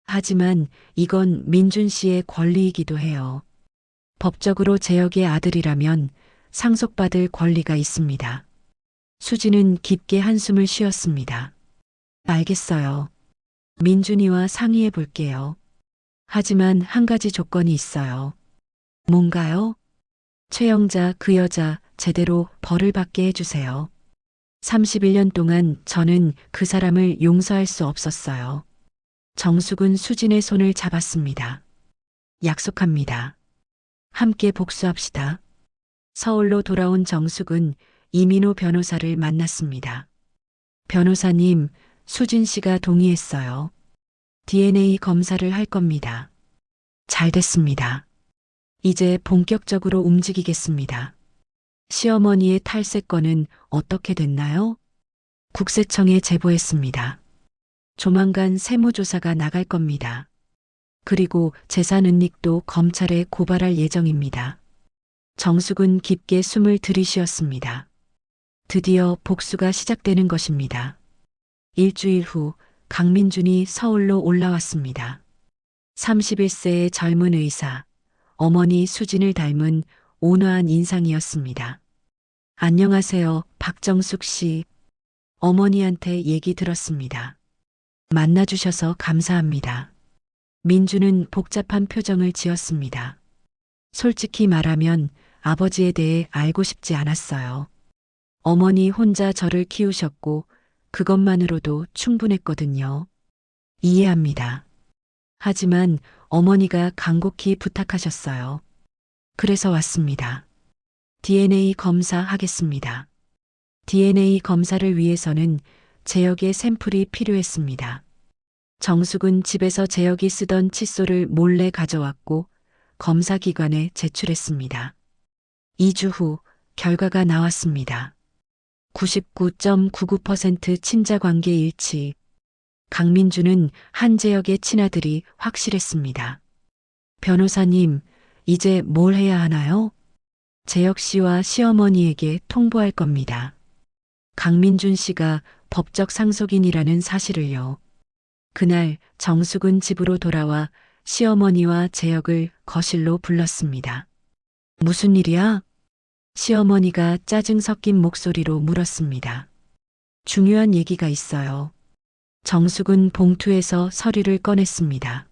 하지만 이건 민준 씨의 권리이기도 해요. 법적으로 재혁의 아들이라면 상속받을 권리가 있습니다. 수진은 깊게 한숨을 쉬었습니다. 알겠어요. 민준이와 상의해 볼게요. 하지만 한 가지 조건이 있어요. 뭔가요? 최영자 그 여자 제대로 벌을 받게 해주세요. 31년 동안 저는 그 사람을 용서할 수 없었어요. 정숙은 수진의 손을 잡았습니다. 약속합니다. 함께 복수합시다. 서울로 돌아온 정숙은 이민호 변호사를 만났습니다. 변호사님, 수진 씨가 동의했어요. DNA 검사를 할 겁니다. 잘 됐습니다. 이제 본격적으로 움직이겠습니다. 시어머니의 탈세건은 어떻게 됐나요? 국세청에 제보했습니다. 조만간 세무조사가 나갈 겁니다. 그리고 재산 은닉도 검찰에 고발할 예정입니다. 정숙은 깊게 숨을 들이쉬었습니다. 드디어 복수가 시작되는 것입니다. 일주일 후 강민준이 서울로 올라왔습니다. 31세의 젊은 의사, 어머니 수진을 닮은 온화한 인상이었습니다. 안녕하세요, 박정숙 씨. 어머니한테 얘기 들었습니다. 만나주셔서 감사합니다. 민주는 복잡한 표정을 지었습니다. 솔직히 말하면 아버지에 대해 알고 싶지 않았어요. 어머니 혼자 저를 키우셨고 그것만으로도 충분했거든요. 이해합니다. 하지만 어머니가 간곡히 부탁하셨어요. 그래서 왔습니다. DNA 검사하겠습니다. DNA 검사를 위해서는 재혁의 샘플이 필요했습니다. 정숙은 집에서 재혁이 쓰던 칫솔을 몰래 가져왔고 검사기관에 제출했습니다. 2주 후 결과가 나왔습니다. 99.99% 친자관계 일치. 강민주는 한재혁의 친아들이 확실했습니다. 변호사님, 이제 뭘 해야 하나요? 재혁 씨와 시어머니에게 통보할 겁니다. 강민준 씨가 법적 상속인이라는 사실을요. 그날 정숙은 집으로 돌아와 시어머니와 재혁을 거실로 불렀습니다. 무슨 일이야? 시어머니가 짜증 섞인 목소리로 물었습니다. 중요한 얘기가 있어요. 정숙은 봉투에서 서류를 꺼냈습니다.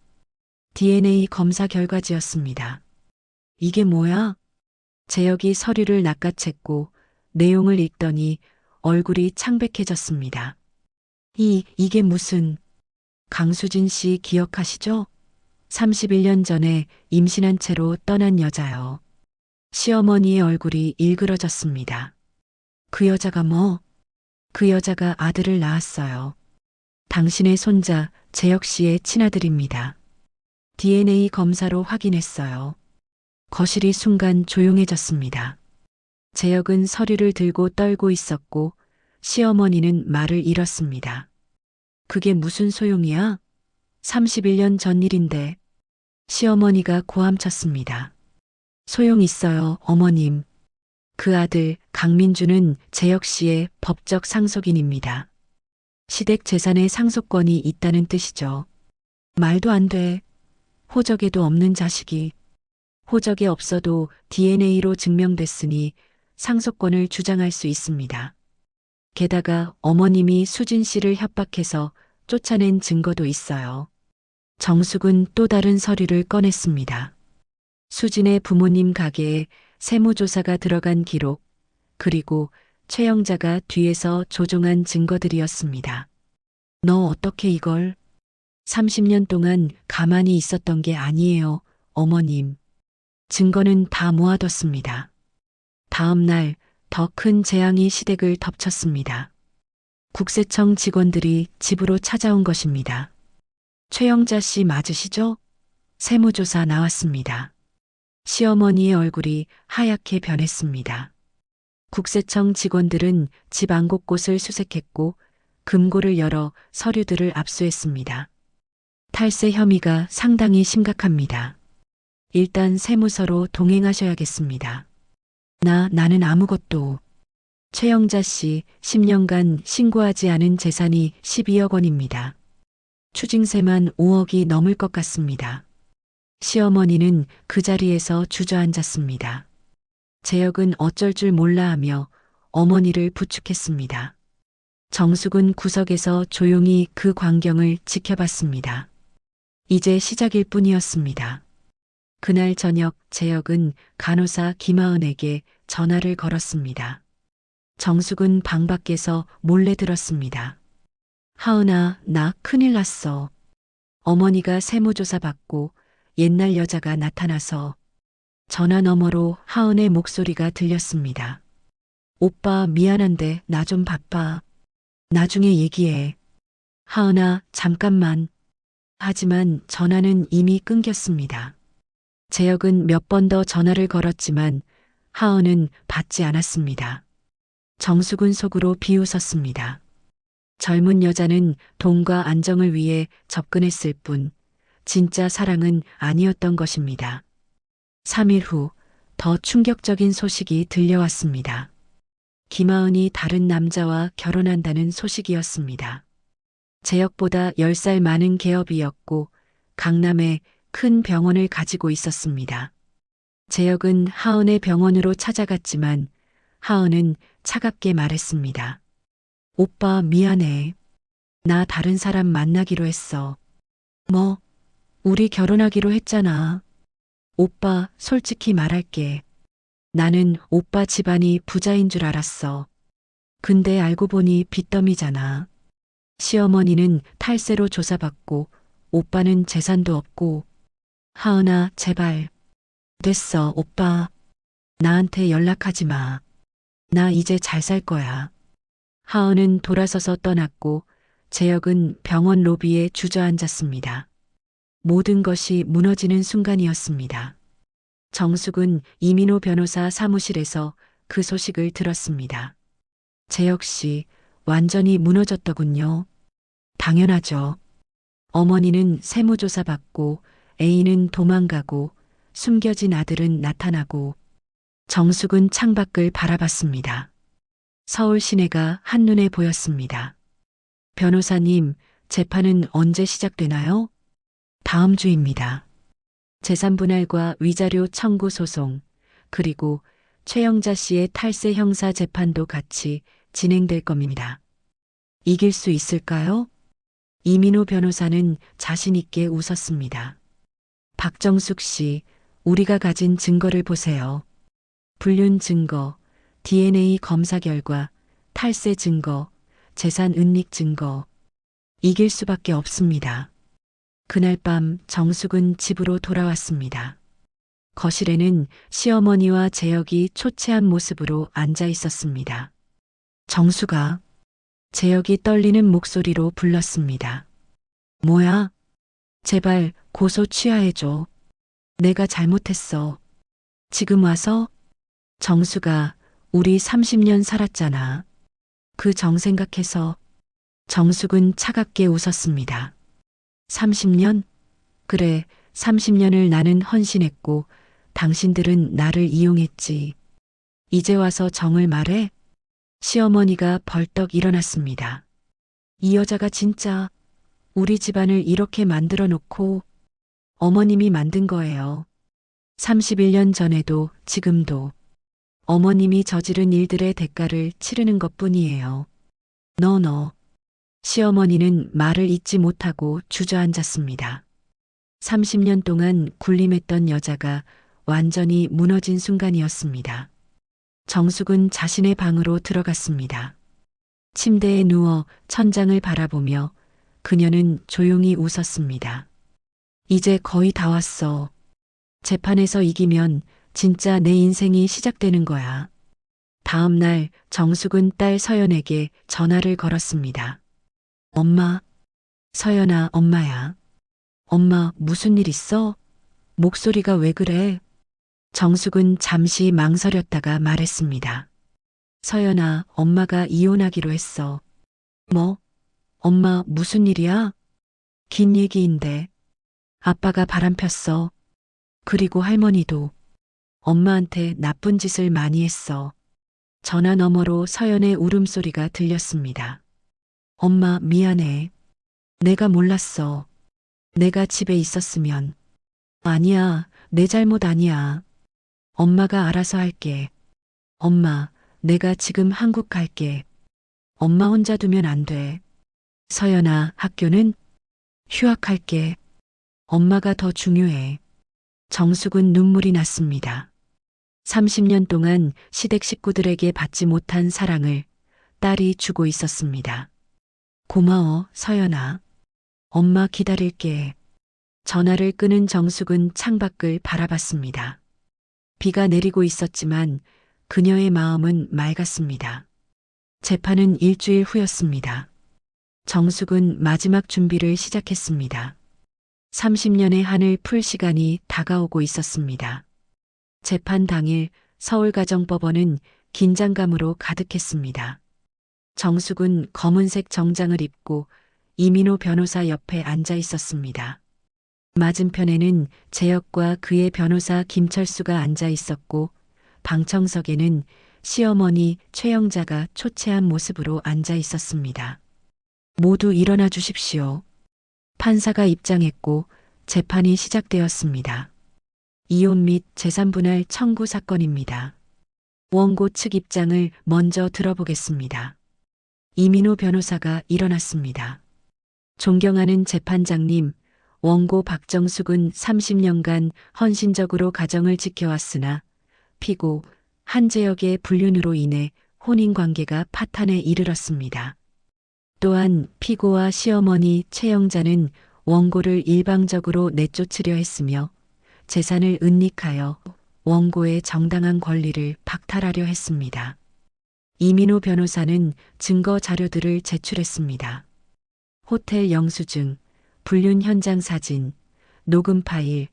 DNA 검사 결과지였습니다. 이게 뭐야? 재혁이 서류를 낚아챘고 내용을 읽더니 얼굴이 창백해졌습니다. 이게 무슨... 강수진 씨 기억하시죠? 31년 전에 임신한 채로 떠난 여자요. 시어머니의 얼굴이 일그러졌습니다. 그 여자가 뭐? 그 여자가 아들을 낳았어요. 당신의 손자 재혁 씨의 친아들입니다. DNA 검사로 확인했어요. 거실이 순간 조용해졌습니다. 재혁은 서류를 들고 떨고 있었고 시어머니는 말을 잃었습니다. 그게 무슨 소용이야? 31년 전 일인데. 시어머니가 고함쳤습니다. 소용 있어요, 어머님. 그 아들 강민주는 재혁 씨의 법적 상속인입니다. 시댁 재산의 상속권이 있다는 뜻이죠. 말도 안 돼. 호적에도 없는 자식이. 호적에 없어도 DNA로 증명됐으니 상속권을 주장할 수 있습니다. 게다가 어머님이 수진 씨를 협박해서 쫓아낸 증거도 있어요. 정숙은 또 다른 서류를 꺼냈습니다. 수진의 부모님 가게에 세무조사가 들어간 기록, 그리고 최영자가 뒤에서 조종한 증거들이었습니다. 너 어떻게 이걸? 30년 동안 가만히 있었던 게 아니에요, 어머님. 증거는 다 모아뒀습니다. 다음 날 더 큰 재앙이 시댁을 덮쳤습니다. 국세청 직원들이 집으로 찾아온 것입니다. 최영자 씨 맞으시죠? 세무조사 나왔습니다. 시어머니의 얼굴이 하얗게 변했습니다. 국세청 직원들은 집 안 곳곳을 수색했고 금고를 열어 서류들을 압수했습니다. 탈세 혐의가 상당히 심각합니다. 일단 세무서로 동행하셔야겠습니다. 나는 아무것도. 최영자 씨 10년간 신고하지 않은 재산이 12억 원입니다. 추징세만 5억이 넘을 것 같습니다. 시어머니는 그 자리에서 주저앉았습니다. 재혁은 어쩔 줄 몰라 하며 어머니를 부축했습니다. 정숙은 구석에서 조용히 그 광경을 지켜봤습니다. 이제 시작일 뿐이었습니다. 그날 저녁 재혁은 간호사 김하은에게 전화를 걸었습니다. 정숙은 방 밖에서 몰래 들었습니다. 하은아, 나 큰일 났어. 어머니가 세무조사 받고 옛날 여자가 나타나서. 전화 너머로 하은의 목소리가 들렸습니다. 오빠 미안한데 나 좀 바빠. 나중에 얘기해. 하은아, 잠깐만. 하지만 전화는 이미 끊겼습니다. 재혁은 몇 번 더 전화를 걸었지만 하은은 받지 않았습니다. 정숙은 속으로 비웃었습니다. 젊은 여자는 돈과 안정을 위해 접근했을 뿐 진짜 사랑은 아니었던 것입니다. 3일 후 더 충격적인 소식이 들려왔습니다. 김하은이 다른 남자와 결혼한다는 소식이었습니다. 재혁보다 10살 많은 계업이었고 강남에 큰 병원을 가지고 있었습니다. 재혁은 하은의 병원으로 찾아갔지만 하은은 차갑게 말했습니다. 오빠 미안해. 나 다른 사람 만나기로 했어. 뭐? 우리 결혼하기로 했잖아. 오빠 솔직히 말할게. 나는 오빠 집안이 부자인 줄 알았어. 근데 알고 보니 빚더미잖아. 시어머니는 탈세로 조사받고 오빠는 재산도 없고. 하은아, 제발. 됐어, 오빠. 나한테 연락하지 마. 나 이제 잘 살 거야. 하은은 돌아서서 떠났고 재혁은 병원 로비에 주저앉았습니다. 모든 것이 무너지는 순간이었습니다. 정숙은 이민호 변호사 사무실에서 그 소식을 들었습니다. 재혁 씨, 완전히 무너졌더군요. 당연하죠. 어머니는 세무조사 받고 애인은 도망가고 숨겨진 아들은 나타나고. 정숙은 창밖을 바라봤습니다. 서울 시내가 한눈에 보였습니다. 변호사님, 재판은 언제 시작되나요? 다음 주입니다. 재산분할과 위자료 청구 소송, 그리고 최영자 씨의 탈세 형사 재판도 같이 진행될 겁니다. 이길 수 있을까요? 이민호 변호사는 자신 있게 웃었습니다. 박정숙 씨, 우리가 가진 증거를 보세요. 불륜 증거, DNA 검사 결과, 탈세 증거, 재산 은닉 증거. 이길 수밖에 없습니다. 그날 밤 정숙은 집으로 돌아왔습니다. 거실에는 시어머니와 재혁이 초췌한 모습으로 앉아 있었습니다. 정숙아, 재혁이 떨리는 목소리로 불렀습니다. 뭐야? 제발 고소 취하해줘. 내가 잘못했어. 지금 와서? 정수가 우리 30년 살았잖아. 그 정 생각해서. 정숙은 차갑게 웃었습니다. 30년? 그래, 30년을 나는 헌신했고 당신들은 나를 이용했지. 이제 와서 정을 말해? 시어머니가 벌떡 일어났습니다. 이 여자가 진짜 우리 집안을 이렇게 만들어 놓고. 어머님이 만든 거예요. 31년 전에도 지금도. 어머님이 저지른 일들의 대가를 치르는 것뿐이에요. 너. 시어머니는 말을 잇지 못하고 주저앉았습니다. 30년 동안 군림했던 여자가 완전히 무너진 순간이었습니다. 정숙은 자신의 방으로 들어갔습니다. 침대에 누워 천장을 바라보며 그녀는 조용히 웃었습니다. 이제 거의 다 왔어. 재판에서 이기면 진짜 내 인생이 시작되는 거야. 다음 날 정숙은 딸 서연에게 전화를 걸었습니다. 엄마. 서연아, 엄마야. 엄마, 무슨 일 있어? 목소리가 왜 그래? 정숙은 잠시 망설였다가 말했습니다. 서연아, 엄마가 이혼하기로 했어. 뭐? 엄마, 무슨 일이야? 긴 얘기인데. 아빠가 바람 폈어. 그리고 할머니도. 엄마한테 나쁜 짓을 많이 했어. 전화 너머로 서연의 울음소리가 들렸습니다. 엄마, 미안해. 내가 몰랐어. 내가 집에 있었으면. 아니야, 내 잘못 아니야. 엄마가 알아서 할게. 엄마, 내가 지금 한국 갈게. 엄마 혼자 두면 안 돼. 서연아, 학교는? 휴학할게. 엄마가 더 중요해. 정숙은 눈물이 났습니다. 30년 동안 시댁 식구들에게 받지 못한 사랑을 딸이 주고 있었습니다. 고마워, 서연아. 엄마 기다릴게. 전화를 끊은 정숙은 창밖을 바라봤습니다. 비가 내리고 있었지만 그녀의 마음은 맑았습니다. 재판은 일주일 후였습니다. 정숙은 마지막 준비를 시작했습니다. 30년의 한을 풀 시간이 다가오고 있었습니다. 재판 당일 서울가정법원은 긴장감으로 가득했습니다. 정숙은 검은색 정장을 입고 이민호 변호사 옆에 앉아 있었습니다. 맞은편에는 재혁과 그의 변호사 김철수가 앉아 있었고 방청석에는 시어머니 최영자가 초췌한 모습으로 앉아 있었습니다. 모두 일어나 주십시오. 판사가 입장했고 재판이 시작되었습니다. 이혼 및 재산분할 청구 사건입니다. 원고 측 입장을 먼저 들어보겠습니다. 이민호 변호사가 일어났습니다. 존경하는 재판장님, 원고 박정숙은 30년간 헌신적으로 가정을 지켜왔으나 피고 한재혁의 불륜으로 인해 혼인관계가 파탄에 이르렀습니다. 또한 피고와 시어머니 최영자는 원고를 일방적으로 내쫓으려 했으며 재산을 은닉하여 원고의 정당한 권리를 박탈하려 했습니다. 이민호 변호사는 증거 자료들을 제출했습니다. 호텔 영수증, 불륜 현장 사진, 녹음 파일,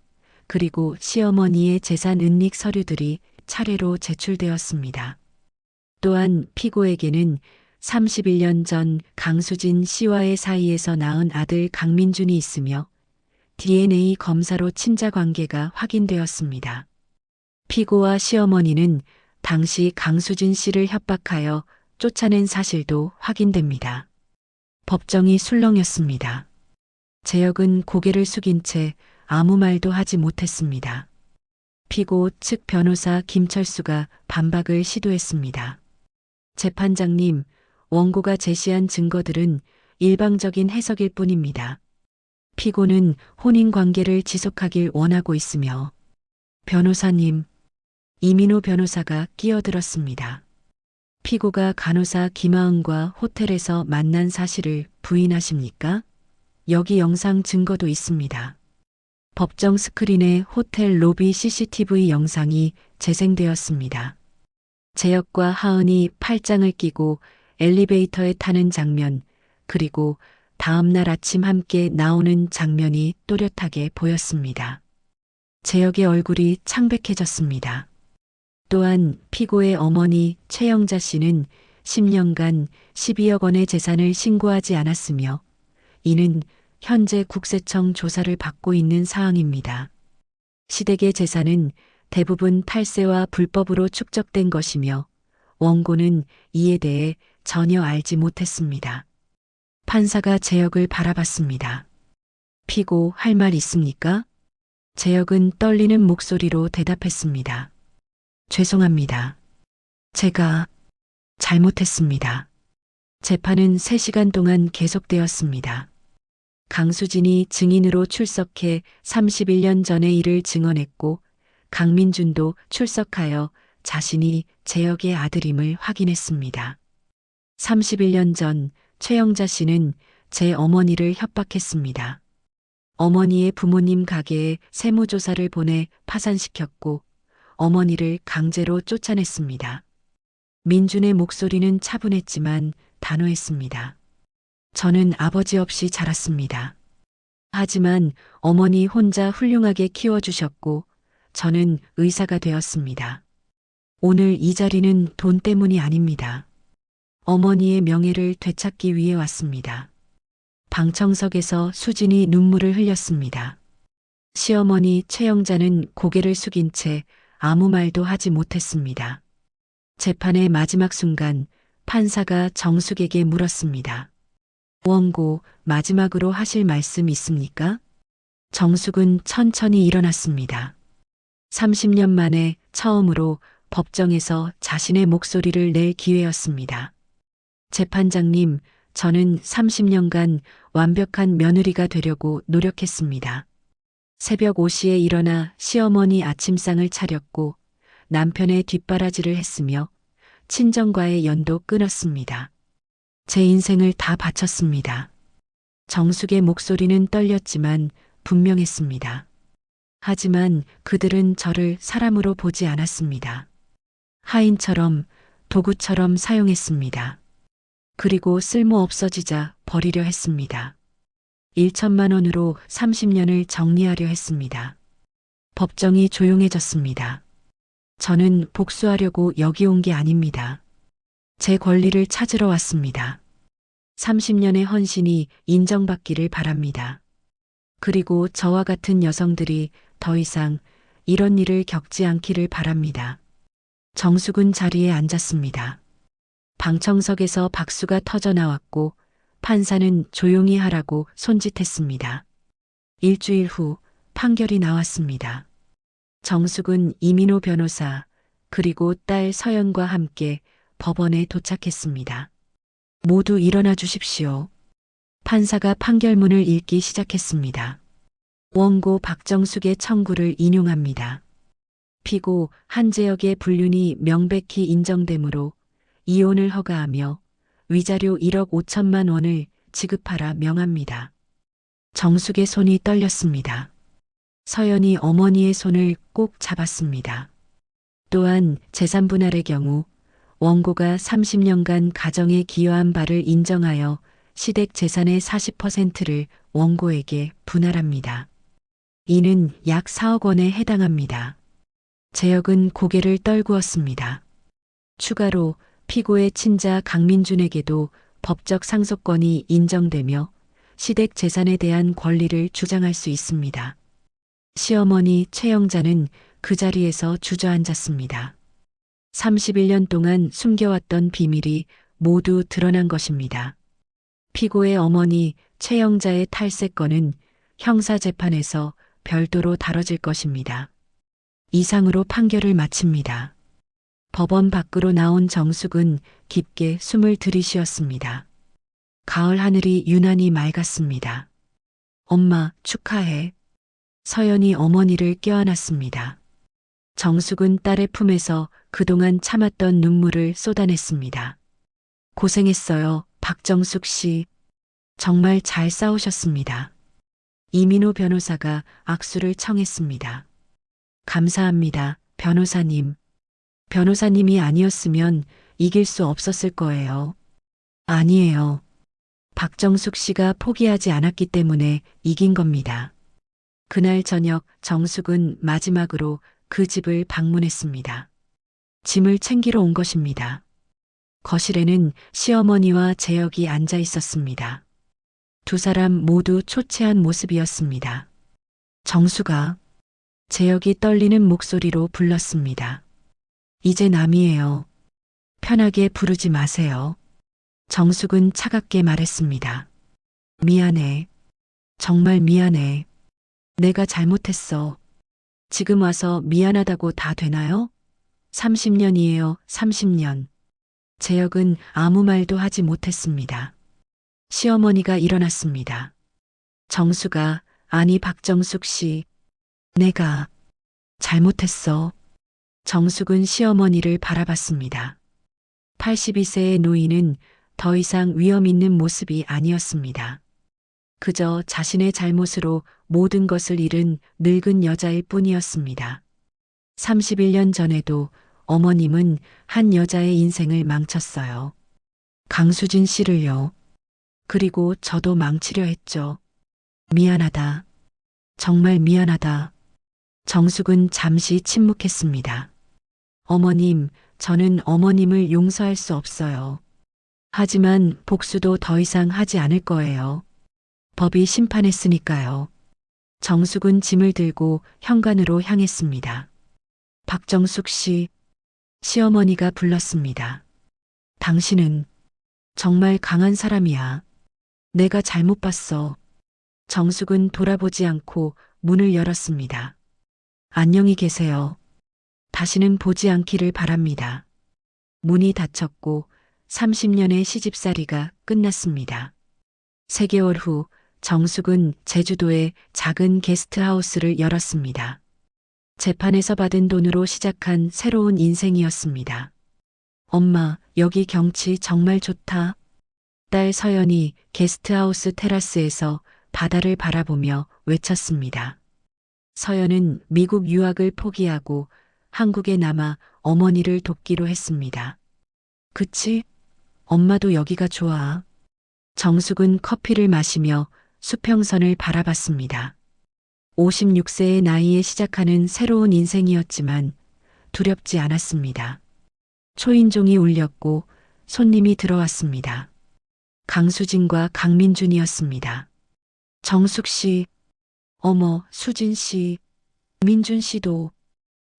그리고 시어머니의 재산 은닉 서류들이 차례로 제출되었습니다. 또한 피고에게는 31년 전 강수진 씨와의 사이에서 낳은 아들 강민준이 있으며 DNA 검사로 친자 관계가 확인되었습니다. 피고와 시어머니는 당시 강수진 씨를 협박하여 쫓아낸 사실도 확인됩니다. 법정이 술렁였습니다. 재혁은 고개를 숙인 채 아무 말도 하지 못했습니다. 피고 측 변호사 김철수가 반박을 시도했습니다. 재판장님, 원고가 제시한 증거들은 일방적인 해석일 뿐입니다. 피고는 혼인 관계를 지속하길 원하고 있으며 변호사님, 이민호 변호사가 끼어들었습니다. 피고가 간호사 김하은과 호텔에서 만난 사실을 부인하십니까? 여기 영상 증거도 있습니다. 법정 스크린에 호텔 로비 CCTV 영상이 재생되었습니다. 재혁과 하은이 팔짱을 끼고 엘리베이터에 타는 장면, 그리고 다음날 아침 함께 나오는 장면이 또렷하게 보였습니다. 재혁의 얼굴이 창백해졌습니다. 또한 피고의 어머니 최영자 씨는 10년간 12억 원의 재산을 신고하지 않았으며 이는 현재 국세청 조사를 받고 있는 사항입니다. 시댁의 재산은 대부분 탈세와 불법으로 축적된 것이며 원고는 이에 대해 전혀 알지 못했습니다. 판사가 재혁을 바라봤습니다. 피고 할 말 있습니까? 재혁은 떨리는 목소리로 대답했습니다. 죄송합니다. 제가 잘못했습니다. 재판은 3시간 동안 계속되었습니다. 강수진이 증인으로 출석해 31년 전의 일을 증언했고 강민준도 출석하여 자신이 재혁의 아들임을 확인했습니다. 31년 전 최영자 씨는 제 어머니를 협박했습니다. 어머니의 부모님 가게에 세무조사를 보내 파산시켰고 어머니를 강제로 쫓아냈습니다. 민준의 목소리는 차분했지만 단호했습니다. 저는 아버지 없이 자랐습니다. 하지만 어머니 혼자 훌륭하게 키워주셨고 저는 의사가 되었습니다. 오늘 이 자리는 돈 때문이 아닙니다. 어머니의 명예를 되찾기 위해 왔습니다. 방청석에서 수진이 눈물을 흘렸습니다. 시어머니 최영자는 고개를 숙인 채 아무 말도 하지 못했습니다. 재판의 마지막 순간 판사가 정숙에게 물었습니다. 원고, 마지막으로 하실 말씀 있습니까? 정숙은 천천히 일어났습니다. 30년 만에 처음으로 법정에서 자신의 목소리를 낼 기회였습니다. 재판장님, 저는 30년간 완벽한 며느리가 되려고 노력했습니다. 새벽 5시에 일어나 시어머니 아침상을 차렸고 남편의 뒷바라지를 했으며 친정과의 연도 끊었습니다. 제 인생을 다 바쳤습니다. 정숙의 목소리는 떨렸지만 분명했습니다. 하지만 그들은 저를 사람으로 보지 않았습니다. 하인처럼, 도구처럼 사용했습니다. 그리고 쓸모 없어지자 버리려 했습니다. 1천만 원으로 30년을 정리하려 했습니다. 법정이 조용해졌습니다. 저는 복수하려고 여기 온 게 아닙니다. 제 권리를 찾으러 왔습니다. 30년의 헌신이 인정받기를 바랍니다. 그리고 저와 같은 여성들이 더 이상 이런 일을 겪지 않기를 바랍니다. 정숙은 자리에 앉았습니다. 방청석에서 박수가 터져 나왔고 판사는 조용히 하라고 손짓했습니다. 일주일 후 판결이 나왔습니다. 정숙은 이민호 변호사 그리고 딸 서연과 함께 법원에 도착했습니다. 모두 일어나 주십시오. 판사가 판결문을 읽기 시작했습니다. 원고 박정숙의 청구를 인용합니다. 피고 한재혁의 불륜이 명백히 인정되므로 이혼을 허가하며 위자료 1억 5천만 원을 지급하라 명합니다. 정숙의 손이 떨렸습니다. 서연이 어머니의 손을 꼭 잡았습니다. 또한 재산 분할의 경우 원고가 30년간 가정에 기여한 바를 인정하여 시댁 재산의 40%를 원고에게 분할합니다. 이는 약 4억 원에 해당합니다. 재혁은 고개를 떨구었습니다. 추가로 피고의 친자 강민준에게도 법적 상속권이 인정되며 시댁 재산에 대한 권리를 주장할 수 있습니다. 시어머니 최영자는 그 자리에서 주저앉았습니다. 31년 동안 숨겨왔던 비밀이 모두 드러난 것입니다. 피고의 어머니 최영자의 탈세건은 형사재판에서 별도로 다뤄질 것입니다. 이상으로 판결을 마칩니다. 법원 밖으로 나온 정숙은 깊게 숨을 들이쉬었습니다. 가을 하늘이 유난히 맑았습니다. 엄마, 축하해. 서연이 어머니를 껴안았습니다. 정숙은 딸의 품에서 그동안 참았던 눈물을 쏟아냈습니다. 고생했어요, 박정숙 씨. 정말 잘 싸우셨습니다. 이민호 변호사가 악수를 청했습니다. 감사합니다, 변호사님. 변호사님이 아니었으면 이길 수 없었을 거예요. 아니에요. 박정숙 씨가 포기하지 않았기 때문에 이긴 겁니다. 그날 저녁 정숙은 마지막으로 그 집을 방문했습니다. 짐을 챙기러 온 것입니다. 거실에는 시어머니와 재혁이 앉아 있었습니다. 두 사람 모두 초췌한 모습이었습니다. 정숙아, 재혁이 떨리는 목소리로 불렀습니다. 이제 남이에요. 편하게 부르지 마세요. 정숙은 차갑게 말했습니다. 미안해. 정말 미안해. 내가 잘못했어. 지금 와서 미안하다고 다 되나요? 30년이에요, 30년. 재혁은 아무 말도 하지 못했습니다. 시어머니가 일어났습니다. 정수가, 아니 박정숙 씨, 내가 잘못했어. 정숙은 시어머니를 바라봤습니다. 82세의 노인은 더 이상 위험 있는 모습이 아니었습니다. 그저 자신의 잘못으로 모든 것을 잃은 늙은 여자일 뿐이었습니다. 31년 전에도 어머님은 한 여자의 인생을 망쳤어요. 강수진 씨를요. 그리고 저도 망치려 했죠. 미안하다. 정말 미안하다. 정숙은 잠시 침묵했습니다. 어머님, 저는 어머님을 용서할 수 없어요. 하지만 복수도 더 이상 하지 않을 거예요. 법이 심판했으니까요. 정숙은 짐을 들고 현관으로 향했습니다. 박정숙 씨, 시어머니가 불렀습니다. 당신은 정말 강한 사람이야. 내가 잘못 봤어. 정숙은 돌아보지 않고 문을 열었습니다. 안녕히 계세요. 다시는 보지 않기를 바랍니다. 문이 닫혔고 30년의 시집살이가 끝났습니다. 3개월 후 정숙은 제주도의 작은 게스트하우스를 열었습니다. 재판에서 받은 돈으로 시작한 새로운 인생이었습니다. 엄마, 여기 경치 정말 좋다. 딸 서연이 게스트하우스 테라스에서 바다를 바라보며 외쳤습니다. 서연은 미국 유학을 포기하고 한국에 남아 어머니를 돕기로 했습니다. 그치? 엄마도 여기가 좋아. 정숙은 커피를 마시며 수평선을 바라봤습니다. 56세의 나이에 시작하는 새로운 인생이었지만 두렵지 않았습니다. 초인종이 울렸고 손님이 들어왔습니다. 강수진과 강민준이었습니다. 정숙 씨, 어머, 수진 씨, 민준 씨도.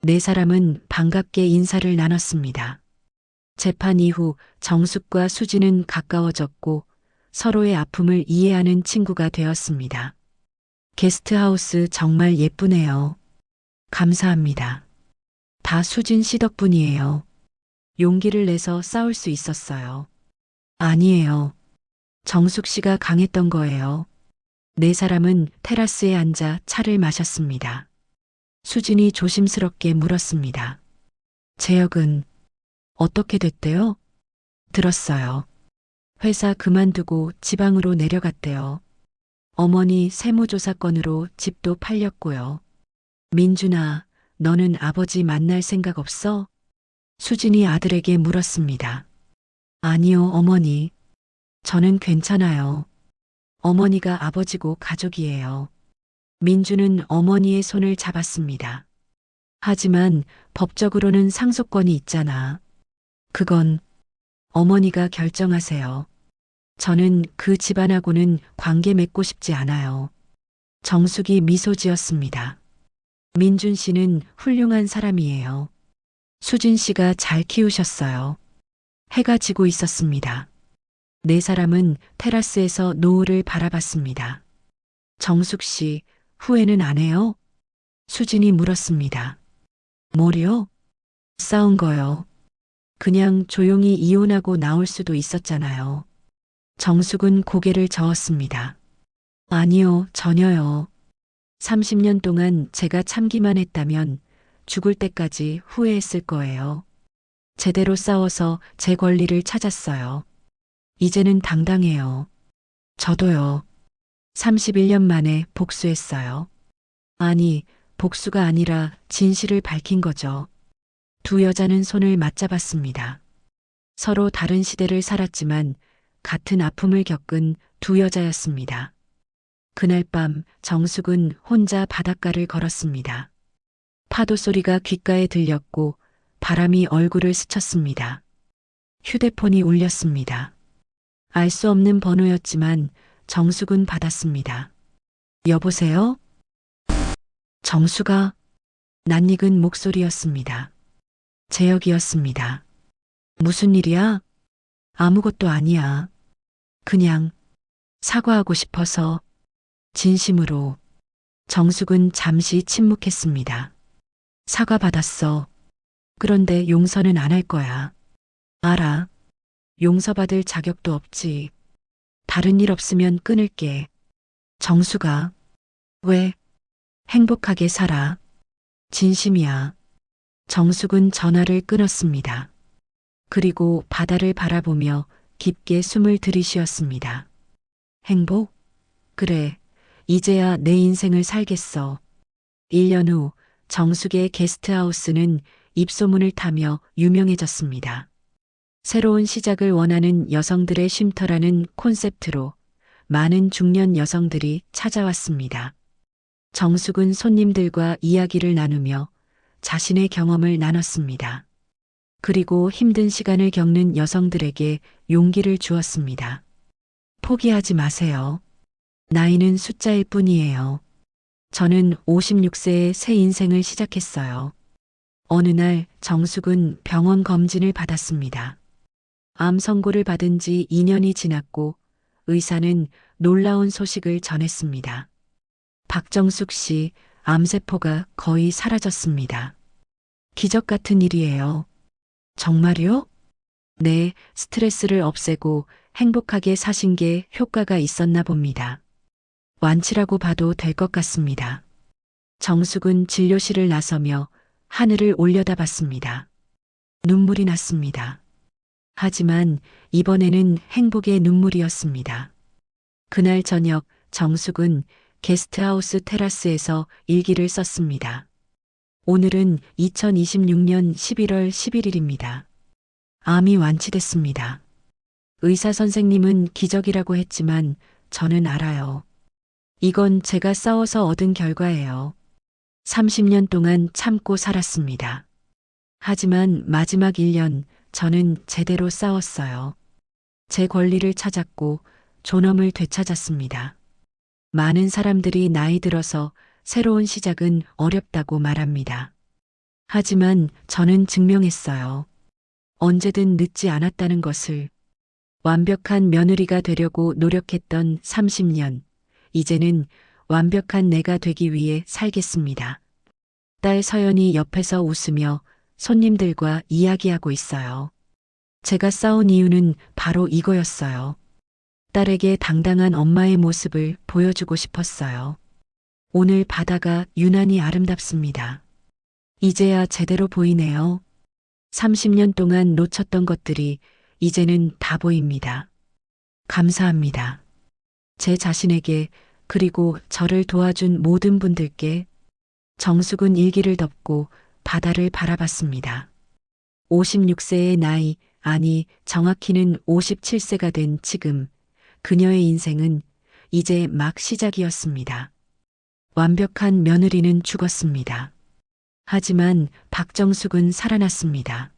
네 사람은 반갑게 인사를 나눴습니다. 재판 이후 정숙과 수진은 가까워졌고 서로의 아픔을 이해하는 친구가 되었습니다. 게스트하우스 정말 예쁘네요. 감사합니다. 다 수진 씨 덕분이에요. 용기를 내서 싸울 수 있었어요. 아니에요. 정숙 씨가 강했던 거예요. 네 사람은 테라스에 앉아 차를 마셨습니다. 수진이 조심스럽게 물었습니다. 재혁은 어떻게 됐대요? 들었어요. 회사 그만두고 지방으로 내려갔대요. 어머니 세무조사 건으로 집도 팔렸고요. 민준아, 너는 아버지 만날 생각 없어? 수진이 아들에게 물었습니다. 아니요, 어머니. 저는 괜찮아요. 어머니가 아버지고 가족이에요. 민주는 어머니의 손을 잡았습니다. 하지만 법적으로는 상속권이 있잖아. 그건 어머니가 결정하세요. 저는 그 집안하고는 관계 맺고 싶지 않아요. 정숙이 미소 지었습니다. 민준 씨는 훌륭한 사람이에요. 수진 씨가 잘 키우셨어요. 해가 지고 있었습니다. 네 사람은 테라스에서 노을을 바라봤습니다. 정숙 씨, 후회는 안 해요? 수진이 물었습니다. 뭐요? 싸운 거요. 그냥 조용히 이혼하고 나올 수도 있었잖아요. 정숙은 고개를 저었습니다. 아니요, 전혀요. 30년 동안 제가 참기만 했다면 죽을 때까지 후회했을 거예요. 제대로 싸워서 제 권리를 찾았어요. 이제는 당당해요. 저도요. 31년 만에 복수했어요. 아니, 복수가 아니라 진실을 밝힌 거죠. 두 여자는 손을 맞잡았습니다. 서로 다른 시대를 살았지만 같은 아픔을 겪은 두 여자였습니다. 그날 밤 정숙은 혼자 바닷가를 걸었습니다. 파도 소리가 귓가에 들렸고 바람이 얼굴을 스쳤습니다. 휴대폰이 울렸습니다. 알 수 없는 번호였지만 정숙은 받았습니다. 여보세요? 정숙아. 낯익은 목소리였습니다. 재혁이었습니다. 무슨 일이야? 아무것도 아니야. 그냥 사과하고 싶어서. 진심으로. 정숙은 잠시 침묵했습니다. 사과받았어. 그런데 용서는 안 할 거야. 알아. 용서받을 자격도 없지. 다른 일 없으면 끊을게. 정숙아. 왜? 행복하게 살아. 진심이야. 정숙은 전화를 끊었습니다. 그리고 바다를 바라보며 깊게 숨을 들이쉬었습니다. 행복? 그래. 이제야 내 인생을 살겠어. 1년 후 정숙의 게스트하우스는 입소문을 타며 유명해졌습니다. 새로운 시작을 원하는 여성들의 쉼터라는 콘셉트로 많은 중년 여성들이 찾아왔습니다. 정숙은 손님들과 이야기를 나누며 자신의 경험을 나눴습니다. 그리고 힘든 시간을 겪는 여성들에게 용기를 주었습니다. 포기하지 마세요. 나이는 숫자일 뿐이에요. 저는 56세에 새 인생을 시작했어요. 어느 날 정숙은 병원 검진을 받았습니다. 암 선고를 받은 지 2년이 지났고 의사는 놀라운 소식을 전했습니다. 박정숙 씨, 암세포가 거의 사라졌습니다. 기적 같은 일이에요. 정말요? 네, 스트레스를 없애고 행복하게 사신 게 효과가 있었나 봅니다. 완치라고 봐도 될 것 같습니다. 정숙은 진료실을 나서며 하늘을 올려다봤습니다. 눈물이 났습니다. 하지만 이번에는 행복의 눈물이었습니다. 그날 저녁 정숙은 게스트하우스 테라스에서 일기를 썼습니다. 오늘은 2026년 11월 11일입니다. 암이 완치됐습니다. 의사 선생님은 기적이라고 했지만 저는 알아요. 이건 제가 싸워서 얻은 결과예요. 30년 동안 참고 살았습니다. 하지만 마지막 1년 저는 제대로 싸웠어요. 제 권리를 찾았고 존엄을 되찾았습니다. 많은 사람들이 나이 들어서 새로운 시작은 어렵다고 말합니다. 하지만 저는 증명했어요. 언제든 늦지 않았다는 것을. 완벽한 며느리가 되려고 노력했던 30년, 이제는 완벽한 내가 되기 위해 살겠습니다. 딸 서연이 옆에서 웃으며 손님들과 이야기하고 있어요. 제가 싸운 이유는 바로 이거였어요. 딸에게 당당한 엄마의 모습을 보여주고 싶었어요. 오늘 바다가 유난히 아름답습니다. 이제야 제대로 보이네요. 30년 동안 놓쳤던 것들이 이제는 다 보입니다. 감사합니다. 제 자신에게 그리고 저를 도와준 모든 분들께. 정숙은 일기를 덮고 바다를 바라봤습니다. 56세의 나이, 아니 정확히는 57세가 된 지금 그녀의 인생은 이제 막 시작이었습니다. 완벽한 며느리는 죽었습니다. 하지만 박정숙은 살아났습니다.